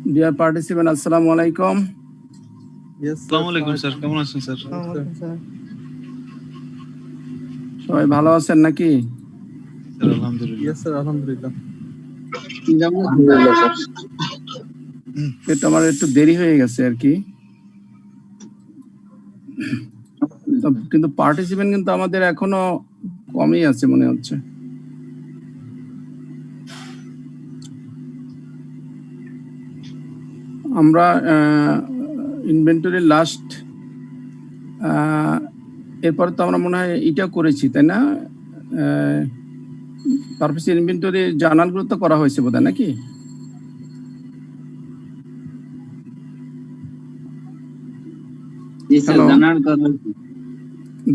Dear participant, Assalamu alaikum. Yes, sir. আসসালামু আলাইকুম sir, কেমন আছেন স্যার? সবাই ভালো আছেন নাকি? স্যার আলহামদুলিল্লাহ। Yes, sir. Alhamdulillah. এটা আমার একটু দেরি হয়ে গেছে আর কি, কিন্তু পার্টিসিপেন্ট কিন্তু আমাদের এখনো কমই আছে মনে হচ্ছে। আমরা ইনভেন্টরি লাস্ট এরপর তো আমরা মনে হয় এটা করেছি, তাই না? পারপাস ইনভেন্টরি জার্নালগুলো তো করা হয়েছে বোধহয় নাকি?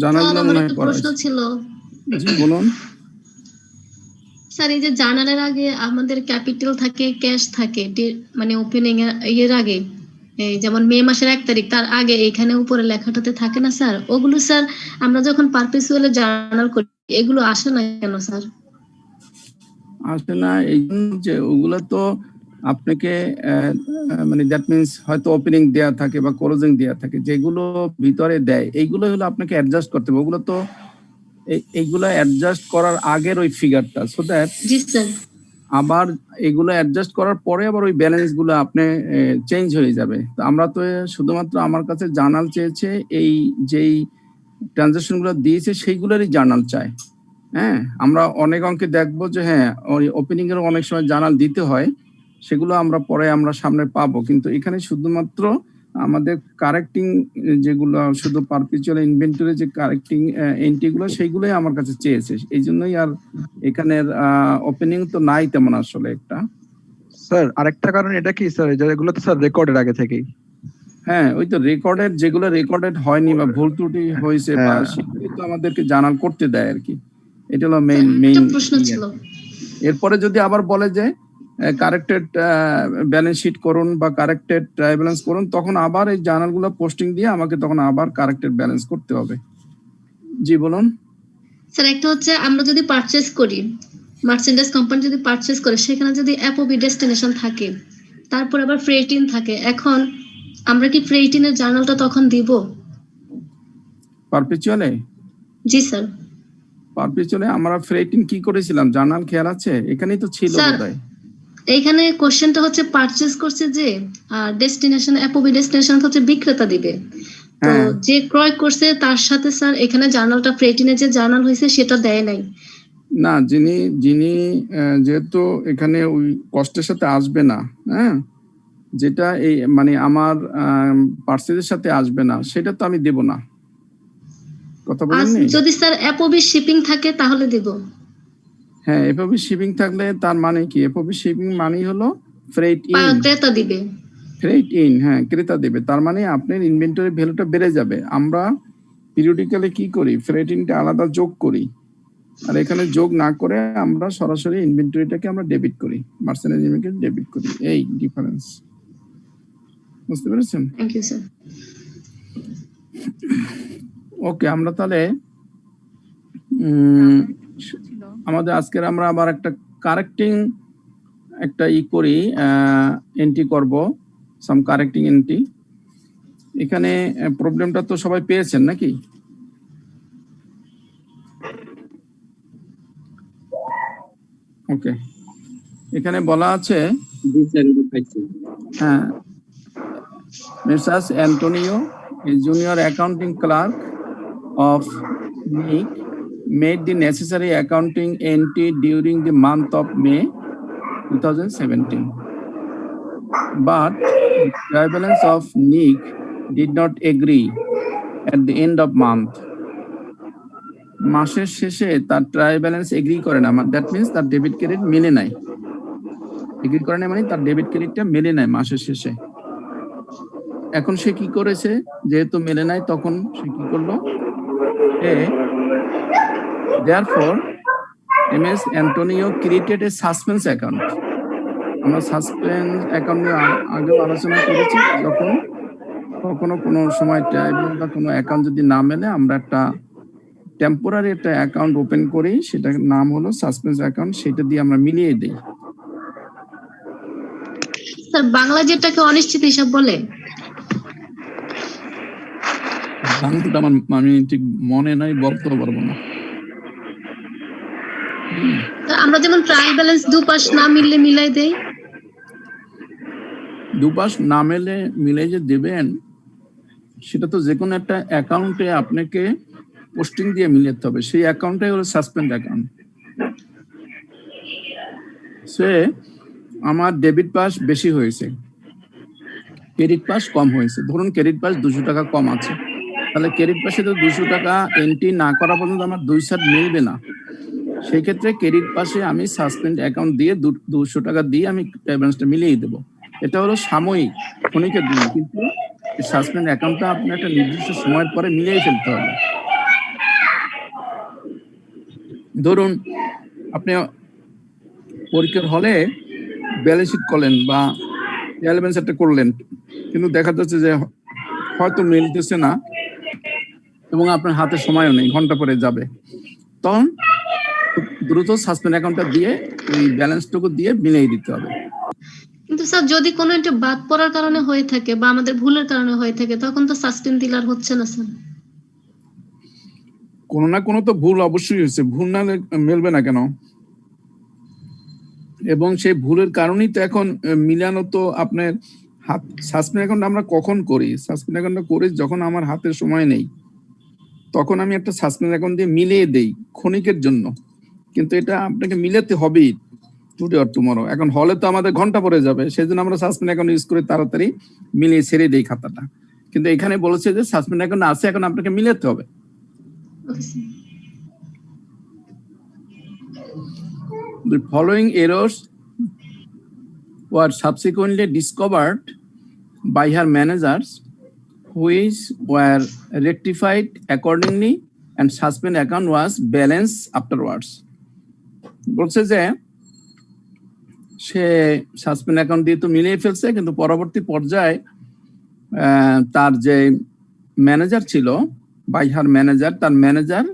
জার্নালগুলো মনে হয় করা হয়েছে। ছিল জি বলুন স্যার। এই যে জার্নালের আগে আমাদের ক্যাপিটাল থাকে, ক্যাশ থাকে, মানে ওপেনিং এর আগে, এই যেমন মে মাসের 1 তারিখ, তার আগে এখানে উপরে লেখাটাতে থাকে না স্যার? ওগুলো স্যার আমরা যখন পারপেচুয়াল জার্নাল করি এগুলো আসে না কেন স্যার? আসে না এই জন্য যে ওগুলো তো আপনাকে মানে দ্যাট মিনস হয়তো ওপেনিং দেয়া থাকে বা ক্লোজিং দেয়া থাকে, যেগুলো ভিতরে দেয় এইগুলো হলো আপনাকে অ্যাডজাস্ট করতে হবে। ওগুলো তো এইগুলো অ্যাডজাস্ট করার আগের ওই ফিগারটা, সো দ্যাট জি স্যার। আবার এগুলো অ্যাডজাস্ট করার পরে আবার ওই ব্যালেন্স গুলো আপনি চেঞ্জ হয়ে যাবে। তো আমরা তো শুধুমাত্র আমার কাছে জার্নাল চেয়েছে, এই যেই ট্রানজাকশন গুলো দিয়েছে সেইগুলোরই জার্নাল চাই। হ্যাঁ, আমরা অনেক অঙ্কে দেখবো যে হ্যাঁ ওই ওপেনিং এর অনেক সময় জার্নাল দিতে হয়, সেগুলো আমরা পরে আমরা সামনে পাবো, কিন্তু এখানে শুধুমাত্র আমাদের কারেক্টিং যেগুলো শুধু পারপিচুয়াল ইনভেন্টরি যে কারেক্টিং এন্ট্রি গুলো সেইগুলোই আমার কাছে চেয়েছে, এই জন্যই। আর এখানের ওপেনিং তো নাই তেমন আসলে একটা। স্যার আরেকটা কারণ এটা কি স্যার, যেগুলো তো স্যার রেকর্ডের আগে থেকেই। হ্যাঁ, ওই তো রেকর্ডেড, যেগুলো রেকর্ডেড হয়নি বা ভুল ত্রুটি হয়েছে বা সেগুলো তো আমাদেরকে জার্নাল করতে দেয় আর কি। এটা হলো মেইন প্রশ্ন ছিল। এরপরে যদি আবার বলে যে কারেক্টেড ব্যালেন্স শিট করুন বা কারেক্টেড ট্রায়াল ব্যালেন্স করুন, তখন আবার এই জার্নালগুলো পোস্টিং দিয়ে আমাকে তখন আবার কারেক্টেড ব্যালেন্স করতে হবে। জি বলুন স্যার। একটা হচ্ছে আমরা যদি পারচেজ করি, মার্চেন্ডাইজ কোম্পানি যদি পারচেজ করে, সেখানে যদি এফওবি ডেস্টিনেশন থাকে, তারপর আবার ফ্রেট ইন থাকে, এখন আমরা কি ফ্রেট ইনের জার্নালটা তখন দিব পারপেচুয়ালে? জি স্যার। পারপেচুয়ালে আমরা ফ্রেট ইন কি করেছিলাম জার্নাল খেয়াল আছে? এখানেই তো ছিল বোধহয়। এইখানে কোশ্চেনটা হচ্ছে পারচেজ করছে যে, আর ডেস্টিনেশন এফওবি ডেস্টিনেশন হচ্ছে বিক্রেতা দিবে। তো যে ক্রয় করছে তার সাথে স্যার এখানে জার্নালটা ফ্রেট ইনে যে জার্নাল হয়েছে সেটা দেয় নাই না। যিনি যেহেতু এখানে ওই কষ্টের সাথে আসবে না, হ্যাঁ, যেটা এই মানে আমার পার্সেলের সাথে আসবে না, সেটা তো আমি দেব না। কথা বলেননি? যদি স্যার এফওবি শিপিং থাকে তাহলে দেব। হ্যাঁ, এফওবি শিপিং থাকলে তার মানে কি? এফওবি শিপিং মানে হলো ফ্রেট ইন, ক্রেতা দিবে। ফ্রেট ইন, হ্যাঁ, ক্রেতা দেবে। তার মানে আপনার ইনভেন্টরি ভ্যালুটা বেড়ে যাবে। আমরা পিরিয়ডিক্যালি কি করি? ফ্রেট ইনটা আলাদা যোগ করি, আর এখানে যোগ না করে আমরা সরাসরি ইনভেন্টরিটাকে আমরা ডেবিট করি, মার্চেন্ডাইজ ইনভেন্টরি ডেবিট করি। এই ডিফারেন্স বুঝতে পেরেছেন? Thank you sir. ওকে, আমরা তাহলে আমাদের আজকের আমরা আবার একটা কারেক্টিং একটা করি, এন্ট্রি করব, সাম কারেক্টিং এন্ট্রি। এখানে প্রবলেমটা তো সবাই পেয়েছেন নাকি? ওকে, এখানে বলা আছে হ্যাঁ, Mrs Antonio, a junior accounting clerk of NIC, made the necessary accounting entry during the month of May 2017. But the trial balance of NIC did not agree at the end of month. মাসের শেষে তার trial balance agri করে না, that means তার debit credit মেলে নাই। Agri করে না মানে তার ডেবিট ক্রেডিটটা মেলে নাই মাসের শেষে। এখন সে কি করেছে? যেহেতু মেলে নাই, তখন সে কি করলো? Therefore, MS Antonio created a suspense account. আমরা সাসপেন্স অ্যাকাউন্ট নিয়ে আগেও আলোচনা করেছি। যখন কখনো কোনো সময় ট্রায়াল বা কোনো অ্যাকাউন্ট যদি না মেলে, আমরা একটা টেম্পোরারি একটা অ্যাকাউন্ট ওপেন করি, সেটার নাম হলো সাসপেন্স অ্যাকাউন্ট, সেটা দিয়ে আমরা মিলিয়ে দিই। স্যার বাংলা যেটাকে অনিশ্চিত হিসাব বলে। বাংলাটা আমার আমি ঠিক মনে নাই, বলতে পারবো না। স্যার, আমরা যেমন ট্রায়াল ব্যালেন্স দুপাশ না মিললে মিলাই দেই। দুপাশ না মেলে মিলে যে দেবেন, সেটা তো যে কোনো একটা অ্যাকাউন্টে আপনাকে পোস্টিং দিয়ে মিলাতে হবে। সেই অ্যাকাউন্টটাই হলো সাসপেন্ড অ্যাকাউন্ট। সে আমার ডেবিট পাস বেশি হয়েছে, ক্রেডিট পাস কম হয়েছে। ধরুন ক্রেডিট পাস 200 টাকা কম আছে, তাহলে ক্রেডিট পাসে তো 200 টাকা এন্ট্রি না করা পর্যন্ত আমার 2 সেট মিলবে না। সেই ক্ষেত্রে ক্রেডিট পাসে আমি সাসপেন্ড অ্যাকাউন্ট দিয়ে 200 টাকা দিয়ে আমি ব্যালেন্সটা মিলিয়ে দেবো। এটা হলো সাময়িক, ক্ষণিকের জন্য, কিন্তু সাসপেন্ড অ্যাকাউন্টটা আপনার একটা নির্দিষ্ট সময়ের পরে মিলিয়ে ফেলতে হবে। ধরুন আপনি পরীক্ষার হলে ব্যালেন্স শিট করলেন বা ট্রায়াল ব্যালেন্স একটা করলেন, কিন্তু দেখা যাচ্ছে যে হয়তো মিলতেছে না এবং আপনার হাতে সময়ও নেই, ঘন্টা পরে যাবে, তখন খুব দ্রুত সাসপেন্ড অ্যাকাউন্টটা দিয়ে ওই ব্যালেন্সটুকু দিয়ে মিলিয়ে দিতে হবে। কিন্তু স্যার যদি কোনো একটা বাদ পড়ার কারণে হয়ে থাকে বা আমাদের ভুলের কারণে হয়ে থাকে, তখন তো সাসপেন্ড দিলে আর হচ্ছে না স্যার। কোনো না কোনো তো ভুল অবশ্যই হচ্ছে, ভুল না হলে মিলবে না কেন? এবং সেই ভুলের কারণেই তো এখন মিলানো তো আপনার হাত। সাসপেন্ড অ্যাকাউন্ট আমরা কখন করি? সাসপেন্ড অ্যাকাউন্টটা করি যখন আমার হাতে সময় নেই, তখন আমি একটা সাসপেন্ড অ্যাকাউন্ট দিয়ে মিলিয়ে দেই ক্ষণিকের জন্য, কিন্তু এটা আপনাকে মিলাতে হবেই টুডে অর টুমরো। এখন হলে তো আমাদের ঘন্টা পরে যাবে, সেই জন্য আমরা সাসপেন্ড অ্যাকাউন্ট ইউজ করে তাড়াতাড়ি মিলিয়ে ছেড়ে দেই খাতাটা। কিন্তু এখানে বলেছে যে সাসপেন্ড অ্যাকাউন্ট আছে, এখন আপনাকে মিলাতে হবে। Okay sir. The following errors were subsequently discovered by her managers, which were rectified accordingly, and suspend account was balanced afterwards. বলছে যে সে সাসপেন্ড অ্যাকাউন্ট দিয়ে তো মিলিয়ে ফেলছে, কিন্তু পরবর্তী পর্যায়ে তার যে ম্যানেজার ছিল, বাই হার ম্যানেজার, তার ম্যানেজার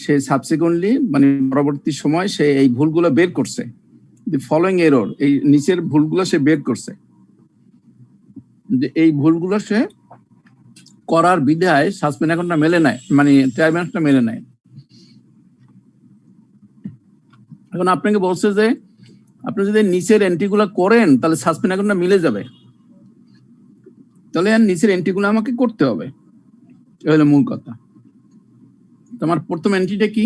সে সাবসিকুয়েন্টলি মানে পরবর্তী সময় সে এই ভুলগুলো বের করছে। দি ফলোইং এরর, এই নিচের ভুলগুলো সে বের করছে, যে এই ভুলগুলো সে করার বিধায় সাসপেন্ড অ্যাকাউন্টটা মেলে নেয়, মানে ট্রায়াল ব্যালেন্সটা মেলে নেয়। এখন আপনাকে বলছে যে আপনি যদি নিচের এন্ট্রিগুলো করেন তাহলে সাসপেন্ড অ্যাকাউন্টটা মিলে যাবে, তাহলে আর নিচের এন্ট্রিগুলো আমাকে করতে হবে। এই হলো মূল কথা। তোমার প্রথম এন্ট্রিটা কি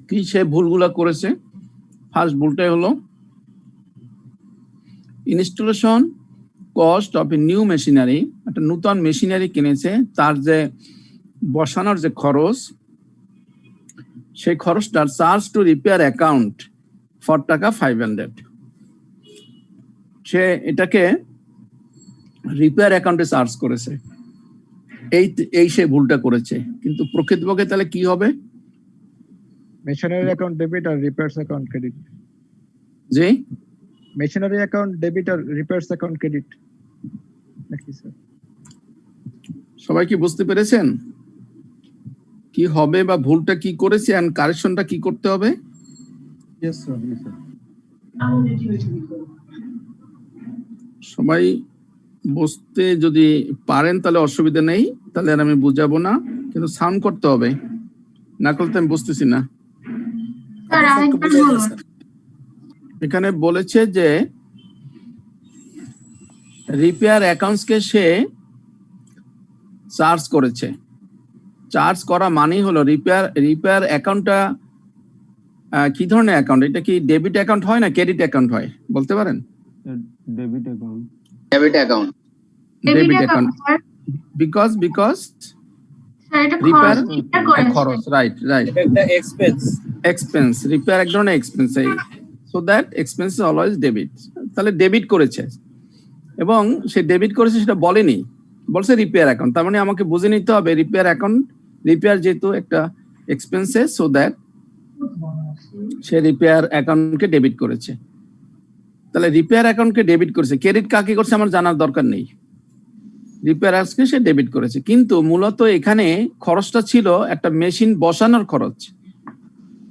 কি সে ভুলগুলা করেছে? ফার্স্ট ভুলটাই হলো installation cost of a new machinery. একটা নতুন মেশিনারি কিনেছে, তার যে বসানোর যে খরচ, সেই খরচটার charge to repair account for টাকা 500। সে এটাকে রিপেয়ার অ্যাকাউন্টে চার্জ করেছে, এই সে ভুলটা করেছে। কিন্তু প্রকৃতপক্ষে তাহলে কি হবে? মেশিনারি অ্যাকাউন্ট ডেবিট আর রিপেয়ার্স অ্যাকাউন্ট ক্রেডিট। যে মেশিনারি অ্যাকাউন্ট ডেবিট আর রিপেয়ার্স অ্যাকাউন্ট ক্রেডিট নাকি স্যার? সবাই কি বুঝতে পেরেছেন কি হবে বা ভুলটা কি করেছে এন্ড কারেকশনটা কি করতে হবে? Yes, sir. Yes, sir. সবাই বুঝতে যদি পারেন তাহলে অসুবিধা নেই, তাহলে আর আমি বুঝাবো না, কিন্তু সাউন্ড করতে হবে, না করলে তো আমি বুঝতেছি না। এখানে বলেছে যে রিপেয়ার অ্যাকাউন্টসকে সে চার্জ করেছে। চার্জ করা মানেই হলো রিপেয়ার অ্যাকাউন্টটা কি ধরনের অ্যাকাউন্ট? এটা কি ডেবিট অ্যাকাউন্ট হয় না ক্রেডিট অ্যাকাউন্ট হয়, বলতে পারেন? Debit account. Debit account. Debit account, because repair খরচ, রাইট। একটা এক্সপেন্স। এক্সপেন্স, রিপেয়ার এক ধরনের expense, so that expense is always debit. তাহলে ডেবিট করেছে, এবং সে ডেবিট করেছে সেটা বলেনি, বলছে রিপেয়ার অ্যাকাউন্ট। তার মানে আমাকে বুঝে নিতে হবে রিপেয়ার অ্যাকাউন্ট, রিপেয়ার যেহেতু একটা expenses, so that say repair অ্যাকাউন্টকে ডেবিট করেছে। তাহলে রিপেয়ার অ্যাকাউন্টকে ডেবিট করেছে, ক্রেডিট কাকে করছে আমার জানার দরকার নেই, রিপেয়ার অ্যাকাউন্টকে সে ডেবিট করেছে। কিন্তু মূলত এখানে খরচটা ছিল একটা মেশিন বসানোর খরচ।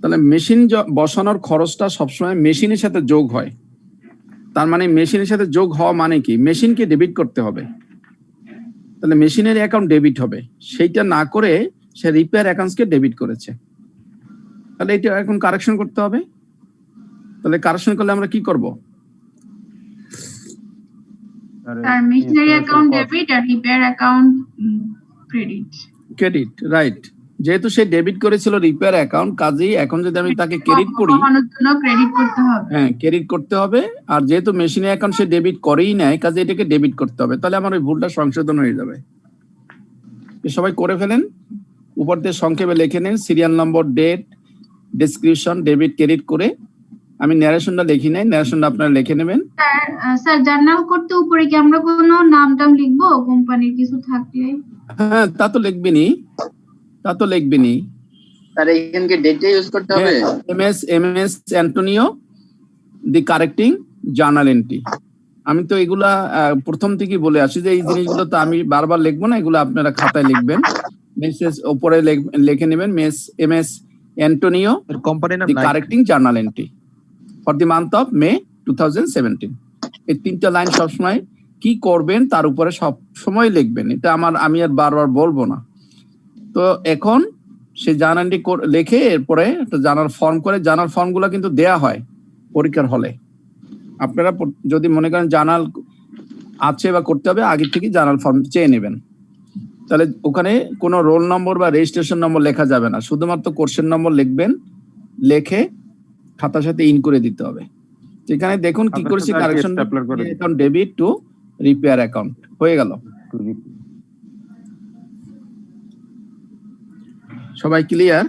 তাহলে মেশিন বসানোর খরচটা সবসময় মেশিনের সাথে যোগ হয়। তার মানে মেশিনের সাথে যোগ হওয়া মানে কি, মেশিনকে ডেবিট করতে হবে, তাহলে মেশিনের অ্যাকাউন্ট ডেবিট হবে, সেইটা না করে সে রিপেয়ার অ্যাকাউন্টসকে ডেবিট করেছে, তাহলে এটা এখন কারেকশন করতে হবে। তাহলে কারেকশন করলে আমরা কি করব? আর মেশিনারি অ্যাকাউন্ট ডেবিট আর repair account credit. Credit, right. যেহেতু সে ডেবিট করেছিল রিপেয়ার অ্যাকাউন্ট, কাজেই এখন যদি আমি তাকে ক্রেডিট করি, ক্রেডিট করতে হবে। হ্যাঁ ক্রেডিট করতে হবে। আর যেহেতু মেশিনের অ্যাকাউন্ট সে ডেবিট করেই নেয়, কাজে এটাকে ডেবিট করতে হবে, তাহলে আমার ওই ভুলটা সংশোধন হয়ে যাবে। সবাই করে ফেলেন, উপর দিয়ে সংক্ষেপে লিখে নেন serial number, date, description, debit credit করে। আমি ন্যারেশনটা লিখি নাই, ন্যারেশনটা আপনারা লিখে নেবেন। স্যার জার্নাল করতে উপরে কি আমরা কোনো নাম টাম লিখবো কোম্পানির কিছু থাকলে? হ্যাঁ তা তো লিখবেনই, তা তো লিখবেনই। স্যার এখানে কি ডেটটা ইউজ করতে হবে? এমএস অ্যান্টোনিও, দি কারেক্টিং জার্নাল এন্ট্রি। আমি তো এগুলা প্রথম থেকেই বলে আসি যে এই জিনিসগুলো তো আমি বারবার লিখবো না, এগুলো আপনারা খাতায় লিখবেন, মেসেজ উপরে লিখে নেবেন, এমএস অ্যান্টোনিও, কোম্পানির নাম the correcting journal entry for the month of May 2017। এই তিনটা লাইন সবসময় কি করবেন তার উপরে সব সময় লিখবেন, এটা আমি আর বারবার বলবো না। তো এখন সে জার্নালটি লিখে এরপরে একটা জার্নাল ফর্ম করে, জার্নাল ফর্মগুলো কিন্তু দেয়া হয় পরীক্ষার হলে। আপনারা যদি মনে করেন জার্নাল আছে বা করতে হবে, আগে থেকে জার্নাল ফর্ম চেয়ে নেবেন, তাহলে ওখানে কোনো রোল নম্বর বা রেজিস্ট্রেশন নম্বর লেখা যাবে না, শুধুমাত্র কোর্সের নম্বর লিখবেন, লেখে খাতার সাথে ইন করে দিতে হবে। এখানে দেখুন কি করেছি, correction account debit two repair account হয়ে গেল। সবাই ক্লিয়ার?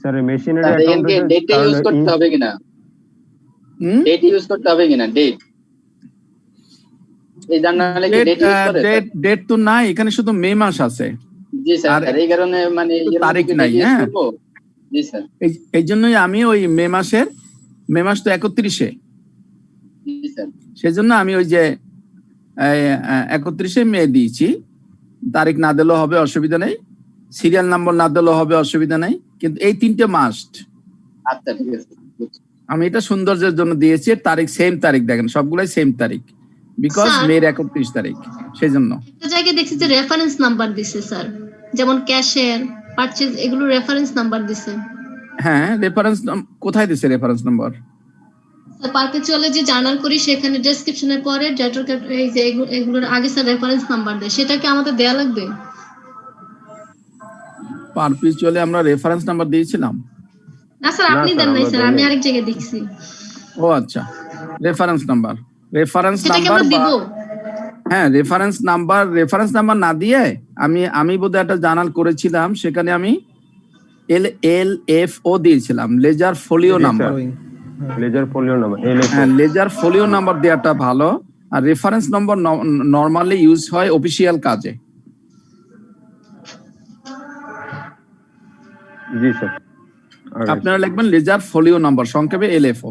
স্যার মেশিনারি স্যার এখানে ডেটটা ইউজ করতে হবে কিনা? ডেট ইউজ করতে হবে কিনা? ডেট এই জার্নালে কি ডেট ইউজ করে? ডেট তো নাই, এখানে শুধু মে মাস আছে। জি স্যার, এই কারণে মানে তারিখ নাই। হ্যাঁ জি স্যার, এই জন্যই আমি ওই মে মাস তো 31-এ, জি স্যার। সেজন্য আমি ওই যে 31-এ মে দিয়েছি। তারিখ না দিলেও হবে, অসুবিধা নেই, সিরিয়াল নাম্বার না দিলেও হবে, অসুবিধা নেই, কিন্তু এই তিনটে মাস্ট। আচ্ছা ঠিক আছে, আমি এটা সৌন্দর্যের জন্য দিয়েছি, তারিখ সেম তারিখ, দেখেন সবগুলাই সেম তারিখ, বিকজ স্যার, মের 31 তারিখ, সেই জন্য। একটা জায়গায় দেখছি যে রেফারেন্স নাম্বার দিছে স্যার, যেমন ক্যাশের, পারচেজ, এগুলো রেফারেন্স নাম্বার দিছে। হ্যাঁ রেফারেন্স কোথায় দিছে রেফারেন্স নাম্বার? স্যার পারপেচুয়ালে যে জার্নাল করি সেখানে ডেসক্রিপশনের পরে ডেটর এই যে এগুলোর আগে স্যার রেফারেন্স নাম্বার দেয়, সেটা কি আমাদের দেয়া লাগবে? পারপিচুয়ালি আমরা রেফারেন্স নাম্বার দিয়েছিলাম? না স্যার আপনি দেন নাই স্যার, আমি আরেক জায়গায় দেখছি। ও আচ্ছা, রেফারেন্স নাম্বার সেটা কি আমরা দিব? হ্যাঁ রেফারেন্স নাম্বার না দিয়ে আমি বোধহয় একটা জার্নাল করেছিলাম, সেখানে আমি LFO দিয়েছিলাম, লেজার ফোলিও নাম্বার। হ্যাঁ লেজার ফোলিও নাম্বার দেওয়াটা ভালো। আর রেফারেন্স নম্বর নরমালি ইউজ হয় অফিসিয়াল কাজে। জি স্যার, আপনারা লিখবেন লেজার ফোলিও নাম্বার, সংক্ষেপে LFO,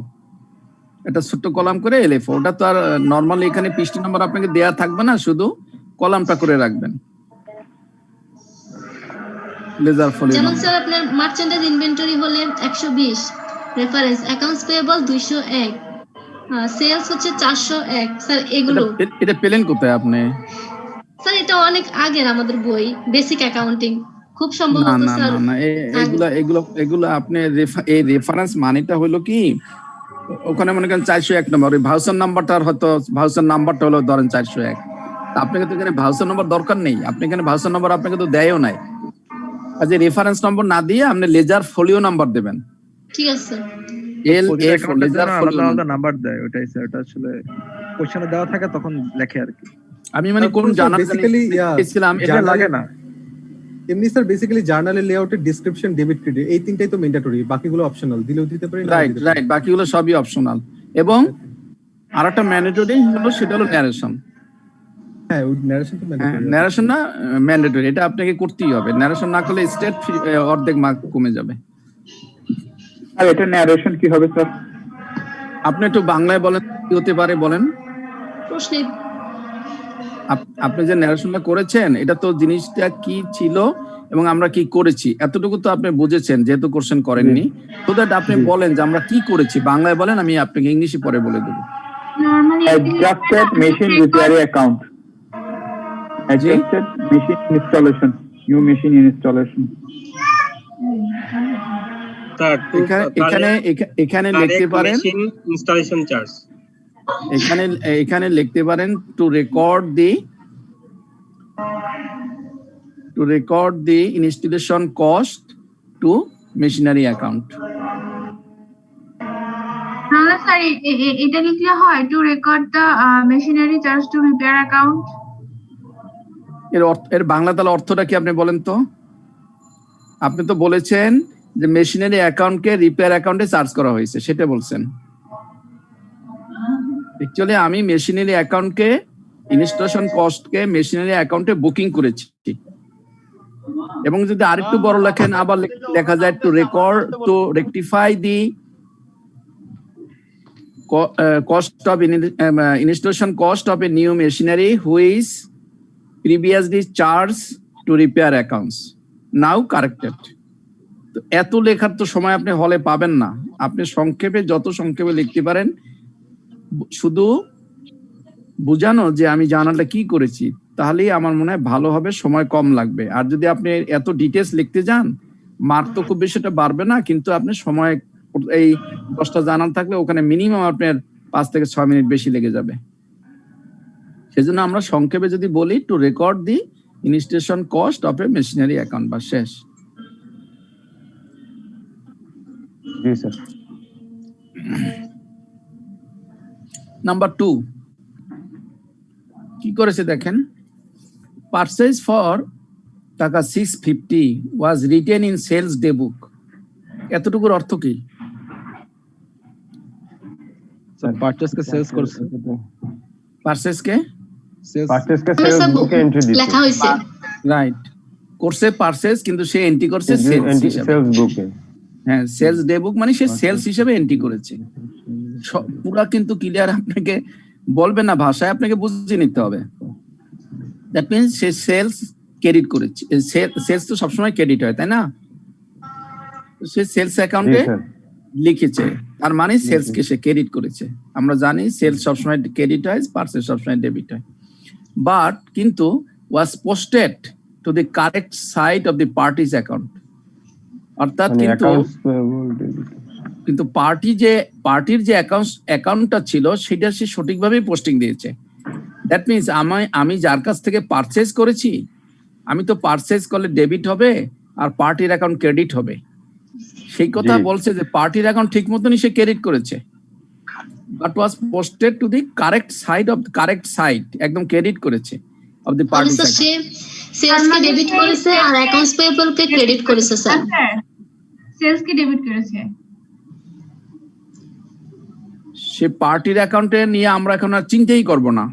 এটা ছোট্ট কলাম করে LFO। ওটা তো আর নরমালি এখানে পৃষ্ঠা নাম্বার আপনাকে দেয়া থাকবে না, শুধু কলামটা করে রাখবেন, লেজার ফোলিও যেমন নাম্বার। স্যার আপনার মার্চেন্টাইজ ইনভেন্টরি হলে 120, রেফারেন্স অ্যাকাউন্টস পেয়েবল 201, সেলস হচ্ছে 401 স্যার। এগুলো এটা পেলেন কোথায় আপনি? স্যার এটা অনেক আগের আমাদের বই, বেসিক অ্যাকাউন্টিং, খুব না সম্ভবত না স্যার। না না, এগুলো আপনি এই রেফারেন্স মানেটা হলো কি, ওখানে মনে করেন 401 নম্বর, ওই ভাউচার নাম্বারটার হয়তো ভাউচার নাম্বারটা হলো ধরেন 401, আপনাকে তো এখানে ভাউচার নম্বর দরকার নেই, আপনি এখানে ভাউচার নম্বর আপনাকে তো দেয়ও নাই, কাজে রেফারেন্স নম্বর না দিয়ে আপনি লেজার ফোলিও নাম্বার দেবেন। ঠিক আছে LFO লেজার ফোলিও নাম্বার দেয়, ওটাই স্যার, ওটা আসলে কোশ্চেনে দেওয়া থাকে তখন লেখে আর কি। আমি মানে কোন জার্নাল ছিলাম এটা লাগে না। এমনি স্যার বেসিক্যালি জার্নালের লেআউটের ডেসক্রিপশন, ডেবিট, ক্রেডিট এই তিনটাই তো ম্যান্ডেটরি, বাকিগুলো অপশনাল, দিলেও দিতে পারি। রাইট, বাকিগুলো সবই অপশনাল। এবং আরেকটা ম্যান্ডেটরি হলো, সেটা হলো ন্যারেশন। হ্যাঁ ওই ন্যারেশন তো ম্যান্ডেটরি। ন্যারেশন না ম্যান্ডেটরি, এটা আপনাকে করতেই হবে। ন্যারেশন না করলে স্টেট অর্ধেক মার্ক কমে যাবে। আর এটা ন্যারেশন কি হবে স্যার? আপনি একটু বাংলায় বলেন, কি হতে পারে বলেন। প্রশ্নে আপনি যে ন্যারেশনটা করেছেন, এটা তো জিনিসটা কি ছিল এবং আমরা কি করেছি এতটুকু তো আপনি বুঝেছেন যেহেতু কোশ্চেন করেননি, তো দ্যাট আপনি বলেন যে আমরা কি করেছি, বাংলায় বলেন, আমি আপনাকে ইংলিশে পরে বলে দেবো। Normally Adjusted machine repair account. Adjusted machine installation. New machine installation. এখানে লিখতে পারেন ইনস্টলেশন চার্জ, এখানে লিখতে পারেন to record the installation cost to machinery account. নাহলে স্যার এটা লিখলে হয় to record the machinery charge to repair account. এর বাংলা তাহলে অর্থটা কি আপনি বলেন তো? আপনি তো বলেছেন যে মেশিনারি অ্যাকাউন্টকে রিপেয়ার অ্যাকাউন্টে চার্জ করা হয়েছে, সেটা বলছেন। অ্যাকচুয়ালি আমি মেশিনারি অ্যাকাউন্টকে ইনস্টলেশন কস্টকে মেশিনারি অ্যাকাউন্টে বুকিং করেছি। এবং যদি আরেকটু বড় লেখেন আবার লেখা যায় to record to rectify the cost of installation cost of a new machinery which previously charged to repair accounts now corrected. তো এত লেখার তো সময় আপনি হলে পাবেন না, আপনি সংক্ষেপে যত সংক্ষেপে লিখতে পারেন, শুধু বুঝানো যে আমি জানাটা কি করেছি, তাহলেই আমার মনে হয় ভালো হবে, সময় কম লাগবে। আর যদি আপনি এত ডিটেলস লিখতে যান, মার্ক তো খুব বেশি বাড়বে না, কিন্তু আপনি সময় এই 10টা জানান থাকলে ওখানে মিনিমাম আপনার 5 থেকে 6 মিনিট বেশি লেগে যাবে। সেজন্য আমরা সংক্ষেপে যদি বলি two record the installation cost of A machinery account, বা শেষ। জি স্যার। নাম্বার 2 কি করেছে দেখেন, পারচেজ ফর টাকা 650 was written in sales day book. এতটুকুর অর্থ কি? পারচেজ কে সেলস করছে, পারচেজ কে সেলস বুকে এন্ট্রি দিতে, লেখা হয়েছে রাইট করছে পারচেজ, কিন্তু সে এন্ট্রি করছে সেলস হিসাবে। সেলস বুকে, হ্যাঁ সেলস ডে বুক মানে সে সেলস হিসাবে এন্ট্রি করেছে। পুরা কিন্তু ক্লিয়ার আপনাকে বলবে না ভাষায়, আপনাকে বুঝে নিতে হবে। দ্যাট মিন্স সে সেলস ক্রেডিট করেছে, সেলস তো সবসময় ক্রেডিট হয় তাই না? সে সেলস অ্যাকাউন্টে লিখেছে, তার মানে সেলস কে সে ক্রেডিট করেছে। আমরা জানি সেলস সবসময় ক্রেডিট হয়, পারচেজ সবসময় ডেবিট হয়। বাট কিন্তু was posted to the correct side of the party's account, অর্থাৎ কিন্তু পার্টির যে অ্যাকাউন্টটা ছিল সেটা সে সঠিকভাবে পোস্টিং দিয়েছে। দ্যাট মিনস আমি যার কাছ থেকে পারচেজ করেছি, আমি তো পারচেজ করলে ডেবিট হবে আর পার্টির অ্যাকাউন্ট ক্রেডিট হবে, সেই কথা বলছে যে পার্টির অ্যাকাউন্ট ঠিক মতনই সে ক্রেডিট করেছে, but was posted to the correct side একদম ক্রেডিট করেছে অফ দি পার্টি। সে সেলস কে ডেবিট করেছে আর অ্যাকাউন্টস পেয়েবল কে ক্রেডিট করেছে স্যার। সেলস কে ডেবিট করেছে, সে পার্টির অ্যাকাউন্টে নিয়ে আমরা এখন আর চিন্তাই করব না,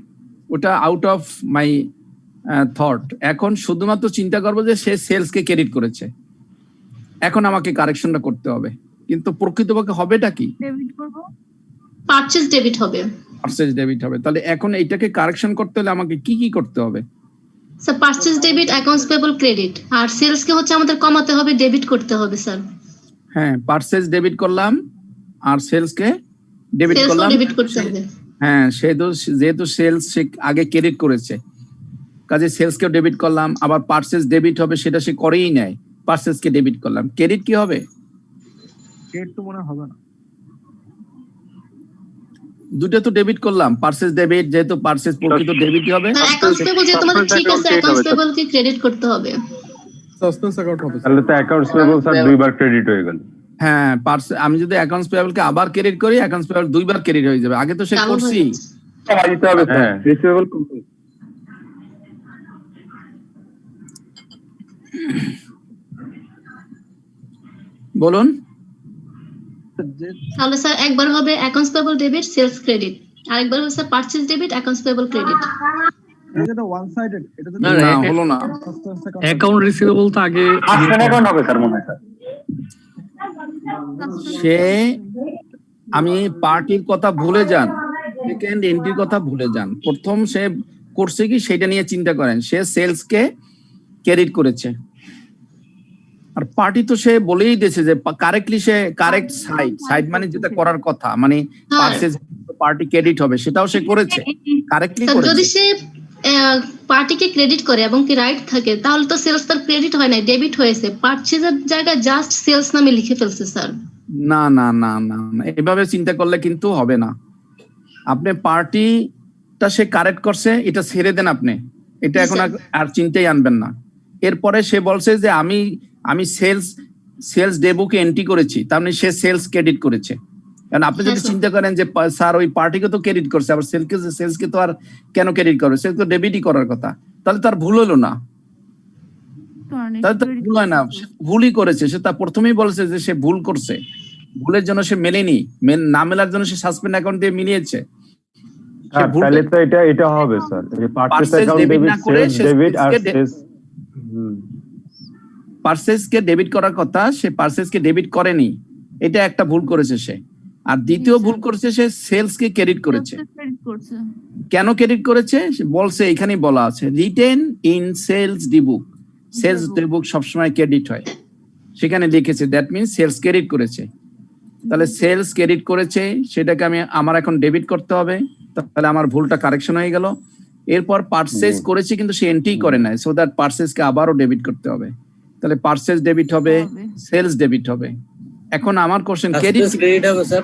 ওটা আউট অফ মাই থট। এখন শুধুমাত্র চিন্তা করবো যে সে সেলস কে ক্রেডিট করেছে। এখন আমাকে কারেকশনটা করতে হবে, কিন্তু প্রকৃতপক্ষে হবেটা কি? ডেবিট করব, পারচেজ ডেবিট হবে, পারচেজ ডেবিট হবে। তাহলে এখন এইটাকে কারেকশন করতে হলে আমাকে কি কি করতে হবে? Sir purchase debit, accounts payable credit, আর সেলস কে হচ্ছে আমাদের কমাতে হবে, ডেবিট করতে হবে স্যার। হ্যাঁ পারচেজ ডেবিট করলাম আর সেলস কে ডেবিট সেলস করলাম। ডেবিট করতে হবে। হ্যাঁ যেহেতু সেলস সে আগে ক্রেডিট করেছে, কাজে সেলস কে ডেবিট করলাম, আবার পারচেজ ডেবিট হবে সেটা সে করেই নাই, পারচেজ কে ডেবিট করলাম। ক্রেডিট কি হবে? ক্রেডিট তো মনে হবে না, দুটো তো ডেবিট করলাম, পারচেজ ডেবিট, যেহেতু পারচেজ প্রকৃত ডেবিটই হবে। না অ্যাকাউন্টস পেয়েবল যেহেতু আমাদের ঠিক আছে, অ্যাকাউন্টস পেয়েবল কে ক্রেডিট করতে হবে। সাসপেন্স অ্যাকাউন্ট হবে, তাহলে তো অ্যাকাউন্টস পেয়েবল স্যার দুইবার ক্রেডিট হয়ে গেল। হ্যাঁ আমি যদি অ্যাকাউন্টস পেয়েবল কে আবার ক্রেডিট করি, অ্যাকাউন্টস পেয়েবল দুইবার ক্রেডিট হয়ে যাবে, আগে তো সে করছি। দিতে হবে স্যার, রিসিভেবল বলুন। তাহলে স্যার একবার হবে accounts payable debit sales credit, আরেকবার হবে sir purchase debit accounts payable credit. এটা তো ওয়ান সাইডেড, এটা তো না হলো না, অ্যাকাউন্ট রিসিভেবল তো আগে অ্যাকাউন্ট হবে স্যার মনে হয় স্যার। সে আমি পার্টির কথা ভুলে যান, সেকেন্ড এন্ট্রির কথা ভুলে যান। প্রথম সে করছে কি সেটা নিয়ে চিন্তা করেন, সে সেলস কে ক্রেডিট করেছে, আর পার্টি তো সে বলেই দিয়েছে যে কারেক্টলি সে কারেক্ট সাইড মানে যেটা করার কথা, মানে হ্যাঁ। পার্সেজ পার্টি ক্রেডিট হবে সেটাও সে করেছে, কারেক্টলি স্যার, যদি করেছে। সে পার্টিকে ক্রেডিট করে এবং কি রাইট থাকে, তাহলে তো সেলস তার ক্রেডিট হয় না, ডেবিট হয়েছে। পারচেজের জায়গায় জাস্ট সেলস নামে লিখে ফেলছে স্যার। না না না না না, এভাবে চিন্তা করলে কিন্তু হবে না। আপনি পার্টিটা সে কারেক্ট করছে, এটা ছেড়ে দেন আপনি, এটা জি, এখন স্যার। আর চিন্তাই আনবেন না। এরপরে সে বলছে যে আমি সেলস ডেবুকে এন্ট্রি করেছি, তার মানে সে সেলস ক্রেডিট করেছে। কারণ আপনি হ্যাঁ, যদি স্যার। চিন্তা করেন যে স্যার ওই পার্টিকে তো ক্রেডিট করছে, আবার সেলসকে তো আর কেন ক্রেডিট করবে, সে তো ডেবিটই করার কথা, তাহলে তার ভুল হলো না, তাহলে তো ভুল হয় না, সে ভুলই করেছে। সে তা প্রথমেই বলেছে যে সে ভুল করছে, ভুলের জন্য সে মেলেনি, না মেলার জন্য সে সাসপেন্ড অ্যাকাউন্ট দিয়ে মিলিয়েছে। সে ভুলটা তাহলে তো এটা হবে স্যার, এই purchase Purchase account debit debit, না করে সেলস সে ডেবিট আর sales কে সেলস। পার্সেসকে ডেবিট করার কথা, সে পার্সেসকে ডেবিট করেনি, এটা একটা ভুল করেছে সে। আর দ্বিতীয় ভুল করেছে, সে সেলসকে ক্রেডিট করেছে। কেন ক্রেডিট করেছে সে বলছে, এখানেই বলা আছে written in sales dybbuk, sales dybbuk সবসময় ক্রেডিট হয়, সেখানে লিখেছে, দ্যাট মিনস সেলস ক্রেডিট করেছে। তাহলে সেলস ক্রেডিট করেছে, সেটাকে আমার এখন ডেবিট করতে হবে, তাহলে আমার ভুলটা কারেকশন হয়ে গেল। এরপর পার্সেস করেছে কিন্তু সে এন্ট্রি করে নাই, সো দ্যাট পার্সেসকে আবারও ডেবিট করতে হবে, তাহলে পার্সেস ডেবিট হবে, সেলস ডেবিট হবে। এখন আমার কোশ্চেন, ক্রেডিট ক্রেডিট হবে স্যার।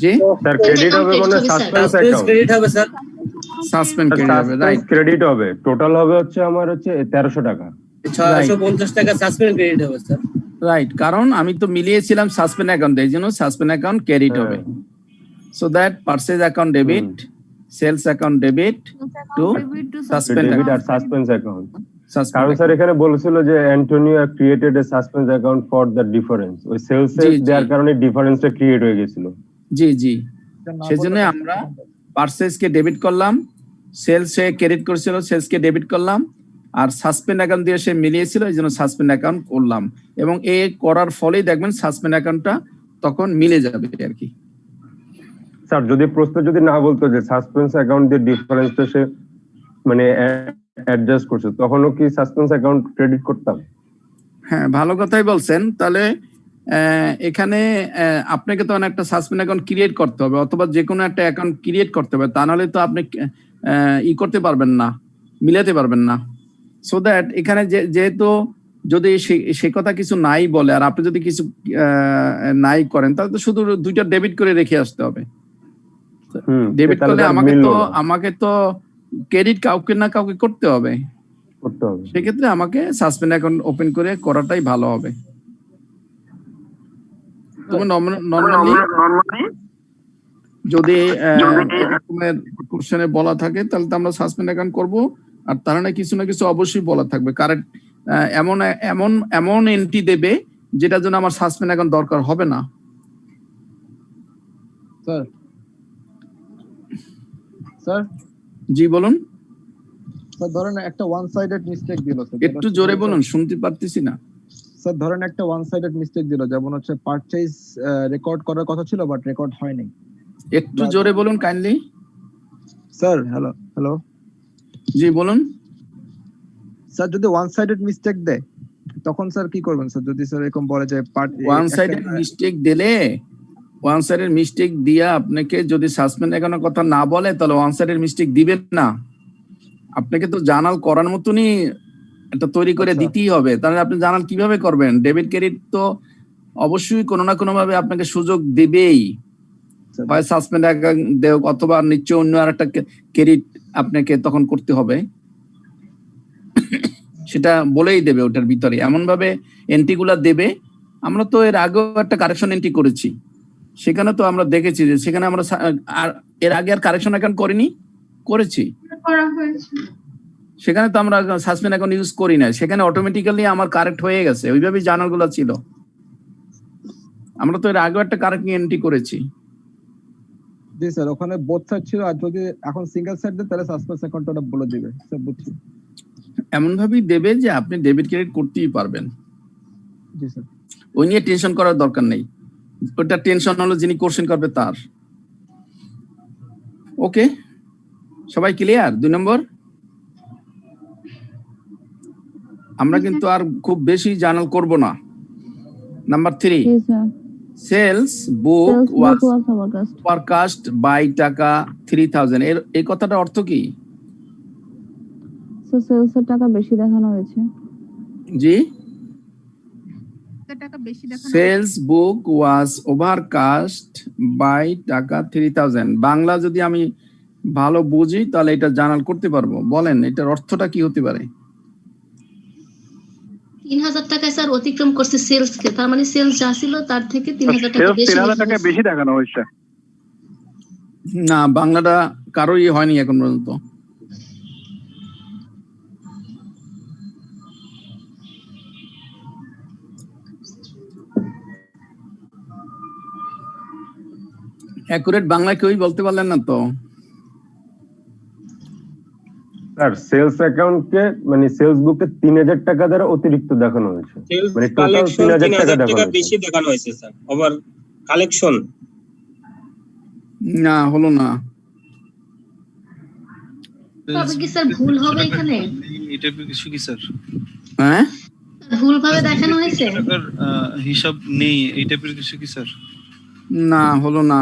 জি স্যার ক্রেডিট হবে মানে সাসপেন্স অ্যাকাউন্ট, ক্রেডিট হবে স্যার। সাসপেন্ড ক্রেডিট হবে, সাসপেন্স রাইট ক্রেডিট হবে, টোটাল হবে হচ্ছে আমার হচ্ছে 1300 টাকা। 650 টাকা সাসপেন্ড ক্রেডিট হবে স্যার। রাইট, কারণ আমি তো মিলিয়েছিলাম সাসপেন্ড অ্যাকাউন্ট, এই জন্য সাসপেন্ড অ্যাকাউন্ট ক্রেডিট হবে। So that purchase account debit, sales account debit to suspend debit R account. Suspense account. কারণ স্যার এখানে বলেছিল যে Antonio created A suspense account for the difference, ওই সেলস জি, জি। দেওয়ার কারণে ডিফারেন্সটা ক্রিয়েট হয়ে গেছিল। জি জি, সেজন্য আমরা পার্সেসকে ডেবিট করলাম, সেলসে ক্রেডিট করেছিল, সেলসকে ডেবিট করলাম, আর সাসপেন্ড অ্যাকাউন্ট দিয়ে সে মিলিয়েছিল, এই জন্য সাসপেন্ড অ্যাকাউন্ট করলাম। এবং এ করার ফলেই দেখবেন সাসপেন্ড অ্যাকাউন্টটা তখন মিলে যাবে আর কি। স্যার যদি প্রশ্ন যদি না বলতো যে সাসপেন্স অ্যাকাউন্ট দিয়ে ডিফারেন্সটা সে মানে অ্যাডজাস্ট করছে, তখনও কি সাসপেন্স অ্যাকাউন্ট ক্রেডিট করতাম? হ্যাঁ, ভালো কথাই বলছেন। তাহলে এখানে আপনাকে তো একটা সাসপেন্ড অ্যাকাউন্ট ক্রিয়েট করতে হবে, অথবা যে কোনো একটা অ্যাকাউন্ট ক্রিয়েট করতে হবে, তা নাহলে তো আপনি করতে পারবেন না, মিলাতে পারবেন না। সো দ্যাট এখানে যেহেতু যদি সে কথা কিছু নাই বলে, আর আপনি যদি কিছু নাই করেন, তাহলে তো শুধু দুইটা ডেবিট করে রেখে আসতে হবে। ডেবিট করলে আমাকে তো ক্রেডিট কাউকে না কাউকে করতে হবে, সেক্ষেত্রে আমাকে সাসপেন্ড অ্যাকাউন্ট ওপেন করে করাটাই ভালো হবে। তুমি নরমালি যদি এরকমের কোশ্চেনে বলা থাকে, তাহলে তো আমরা সাসপেন্ড অ্যাকাউন্ট করব, আর তার না কিছু অবশ্যই বলা থাকবে, কারেক্ট এমন এন্ট্রি দেবে যেটার জন্য আমার সাসপেন্ড অ্যাকাউন্ট দরকার হবে না। স্যার জি বলুন, স্যার ধরেন একটা ওয়ান সাইডেড মিস্টেক দিল স্যার, একটু জোরে বলুন, শুনতে পারতেছি না। স্যার ধরেন একটা ওয়ান সাইডেড মিস্টেক দিল, যেমন হচ্ছে পারচেজ রেকর্ড করার কথা ছিল বাট রেকর্ড হয়নি। একটু জোরে বলুন কাইন্ডলি। স্যার হ্যালো জি বলুন। স্যার যদি ওয়ান সাইডেড মিস্টেক দেয় তখন স্যার কি করবেন স্যার? যদি স্যার এরকম বলে যে ওয়ান সাইডেড মিস্টেক দিলে, ওয়ান সাইডেড মিস্টেক দিয়া আপনাকে যদি সাসপেন্ড অ্যাকাউন্টের কথা না বলে, তাহলে ওয়ান সাইডেড মিস্টেক দিবেন না। আপনাকে তো জার্নাল করার মতনই এটা তৈরি করে দিতেই হবে, তাহলে আপনি জার্নাল কিভাবে করবেন? ডেবিট ক্রেডিট তো অবশ্যই কোনো না কোনো ভাবে আপনাকে সুযোগ দেবেই, হয় সাসপেন্ড অ্যাকাউন্ট দেও, অথবা নিশ্চয় অন্য আরেকটা ক্রেডিট আপনাকে তখন করতে হবে, সেটা বলেই দেবে ওটার ভিতরে, এমন ভাবে এন্ট্রি গুলা দেবে। আমরা তো এর আগেও একটা কারেকশন এন্ট্রি করেছি, সেখানে তো আমরা দেখেছি যে সেখানে আমরা আর এর আগে আর কারেকশন অ্যাকাউন্ট করেছি, সেখানে তো আমরা সাসপেন্ড অ্যাকাউন্ট ইউজ করি না, সেখানে অটোমেটিক্যালি আমার কারেক্ট হয়ে গেছে, ওইভাবেই জার্নালগুলো ছিল। আমরা তো এর আগেও একটা কারেক্ট এন্ট্রি করেছি। জি স্যার, ওখানে বোথ সাইড ছিল, আর যদি এখন সিঙ্গেল সাইড দেয় তাহলে সাসপেন্স অ্যাকাউন্টটা বলে দিবে স্যার, বুঝছি। এমন ভাবেই দেবে যে আপনি ডেবিট ক্রেডিট করতেই পারবেন। জি স্যার, ওই নিয়ে টেনশন করার দরকার নেই, ওটা টেনশন হলো যিনি কোশ্চেন করবে তার। ওকে, সবাই ক্লিয়ার? 2 নম্বর আমরা কিন্তু আর খুব বেশি জার্নাল করব না। নাম্বার 3, জি sir sales book sales book was was overcast overcast by টাকা 3000। এই কথাটা অর্থ কি? স্যার সেলস এর টাকা বেশি দেখানো হয়েছে। জি, টাকা বেশি দেখানো sales book was overcast by টাকা 3000। বাংলা যদি আমি ভালো বুঝি তাহলে এটা জার্নাল করতে পারবো। বলেন এটার অর্থটা কি হতে পারে? 3000 টাকায় স্যার অতিক্রম করছে সেলস কে, তার মানে সেলস যা ছিল তার থেকে 3000 টাকা বেশি 3000 টাকা বেশি দেখানো হয়েছে। না, বাংলাটা কারোই হয়নি এখন পর্যন্ত। অ্যাকুরেট বাংলা কেউই বলতে পারলেন না তো। স্যার সেলস অ্যাকাউন্টকে মানে সেলস বুকে 3000 টাকা দ্বারা অতিরিক্ত দেখানো হয়েছে, মানে টোটাল 3000 টাকা দেখানো হয়েছে। বেশি দেখানো হয়েছে স্যার। আবার কালেকশন না, হলো না। তবে কি স্যার ভুল হবে এখানে? এটা কিছু কি স্যার হ্যাঁ, ভুল ভাবে দেখানো হয়েছে। হিসাব নেই এই টাইপের কিছু কি স্যার? না, হলো না।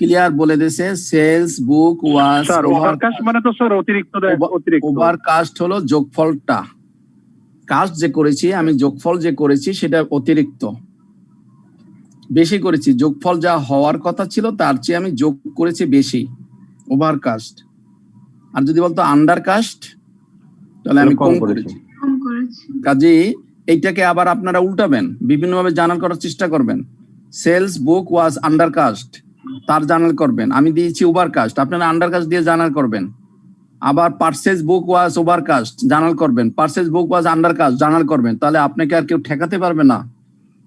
ক্লিয়ার বলে দিয়েছে sales book was sir overcast মানে তো স্যার অতিরিক্ত ওভারকাস্ট হলো যোগফলটা। কাস্ট যে করেছি আমি, যোগফল যে করেছি সেটা অতিরিক্ত বেশি করেছি। যোগফল যা হওয়ার কথা ছিল তার চেয়ে আমি যোগ করেছি বেশি, ওভারকাস্ট। আর যদি বলতো আন্ডারকাস্ট তাহলে আমি কম করেছি। কম করেছে। কাজেই এইটাকে আবার আপনারা উল্টাবেন, বিভিন্নভাবে জার্নাল করার চেষ্টা করবেন। সেলস বুক ওয়াজ আন্ডারকাস্ট, তার জার্নাল করবেন। আমি দিয়েছি ওভারকাস্ট, আপনারা আন্ডারকাস্ট দিয়ে জার্নাল করবেন। আবার purchase book was overcast journal করবেন, পারচেজ বুক ওয়াজ আন্ডারকাস্ট জার্নাল করবেন। তাহলে আপনাকে আর কেউ ঠেকাতে পারবে না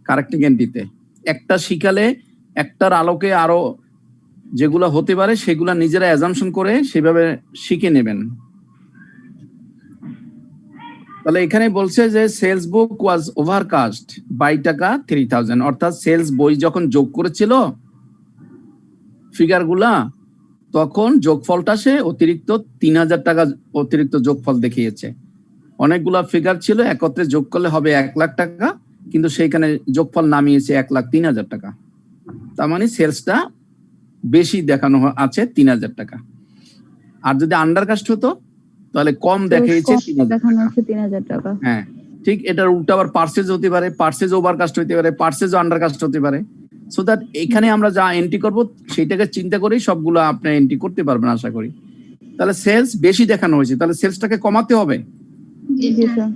কারেক্টিং এন্ট্রিতে। একটা শিখালে একটার আলোকে আরো যেগুলো হতে পারে সেগুলা নিজেরা অ্যাজাম্পশন করে সেভাবে শিখে নেবেন। তাহলে এখানে বলছে যে sales book was overcast by টাকা 3000, অর্থাৎ সেলস বই যখন যোগ করেছিল ফিগার গুলা তখন যোগফলটা সে অতিরিক্ত 3000 টাকা অতিরিক্ত যোগফল দেখিয়েছে। অনেকগুলা ফিগার ছিল, একত্রে যোগ করলে হবে 1 লাখ টাকা, কিন্তু সেইখানে যোগফল নামিয়েছে 1,03,000 টাকা। তার মানে সেলসটা বেশি দেখানো আছে 3000 টাকা। আর যদি আন্ডারকাস্ট হতো তাহলে কম দেখিয়েছে 3000 টাকা। হ্যাঁ ঠিক, এটার উল্টা আবার পারচেজ হতে পারে, পারচেজ ওভারকাস্ট হতে পারে, পারচেজ আন্ডারকাস্ট হতে পারে। সো দ্যাট এখানে আমরা যা এন্ট্রি করব সেইটাকে চিন্তা করেই সবগুলো আপনি এন্ট্রি করতে পারবেন আশা করি। তাহলে সেলস বেশি দেখানো হয়েছে, তাহলে সেলসটাকে কমাতে হবে। জি স্যার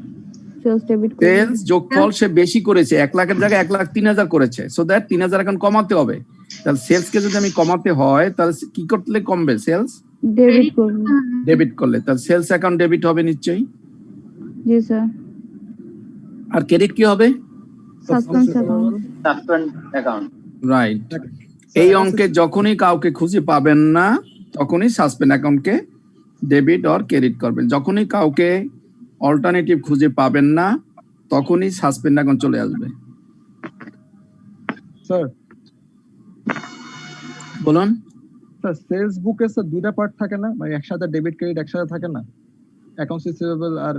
সেলস ডেবিট সেলস যোগফল সে বেশি করেছে, 1 লাখের জায়গায় 1,03,000 করেছে। সো দ্যাট 3000 এখন কমাতে হবে। তাহলে সেলসকে যদি আমি কমাতে হয় তাহলে কি করলে কমবে? সেলস ডেবিট করব। ডেবিট করলে তাহলে সেলস অ্যাকাউন্ট ডেবিট হবে নিশ্চয়ই। জি স্যার। আর ক্রেডিট কি হবে? Suspense account. Suspend account. Right. এই অঙ্কে যখনই কাউকে খুঁজে পাবেন না তখনই সাসপেন্ড অ্যাকাউন্টকে ডেবিট অর ক্রেডিট করবেন। যখনই কাউকে অল্টারনেটিভ খুঁজে পাবেন না তখনই সাসপেন্ড অ্যাকাউন্ট চলে আসবে। স্যার বলুন। স্যার সেলস বুকে স্যার দুইটা পার্ট থাকে না, মানে একসাথে ডেবিট ক্রেডিট একসাথে থাকে না, অ্যাকাউন্টস রিসিভেবল আর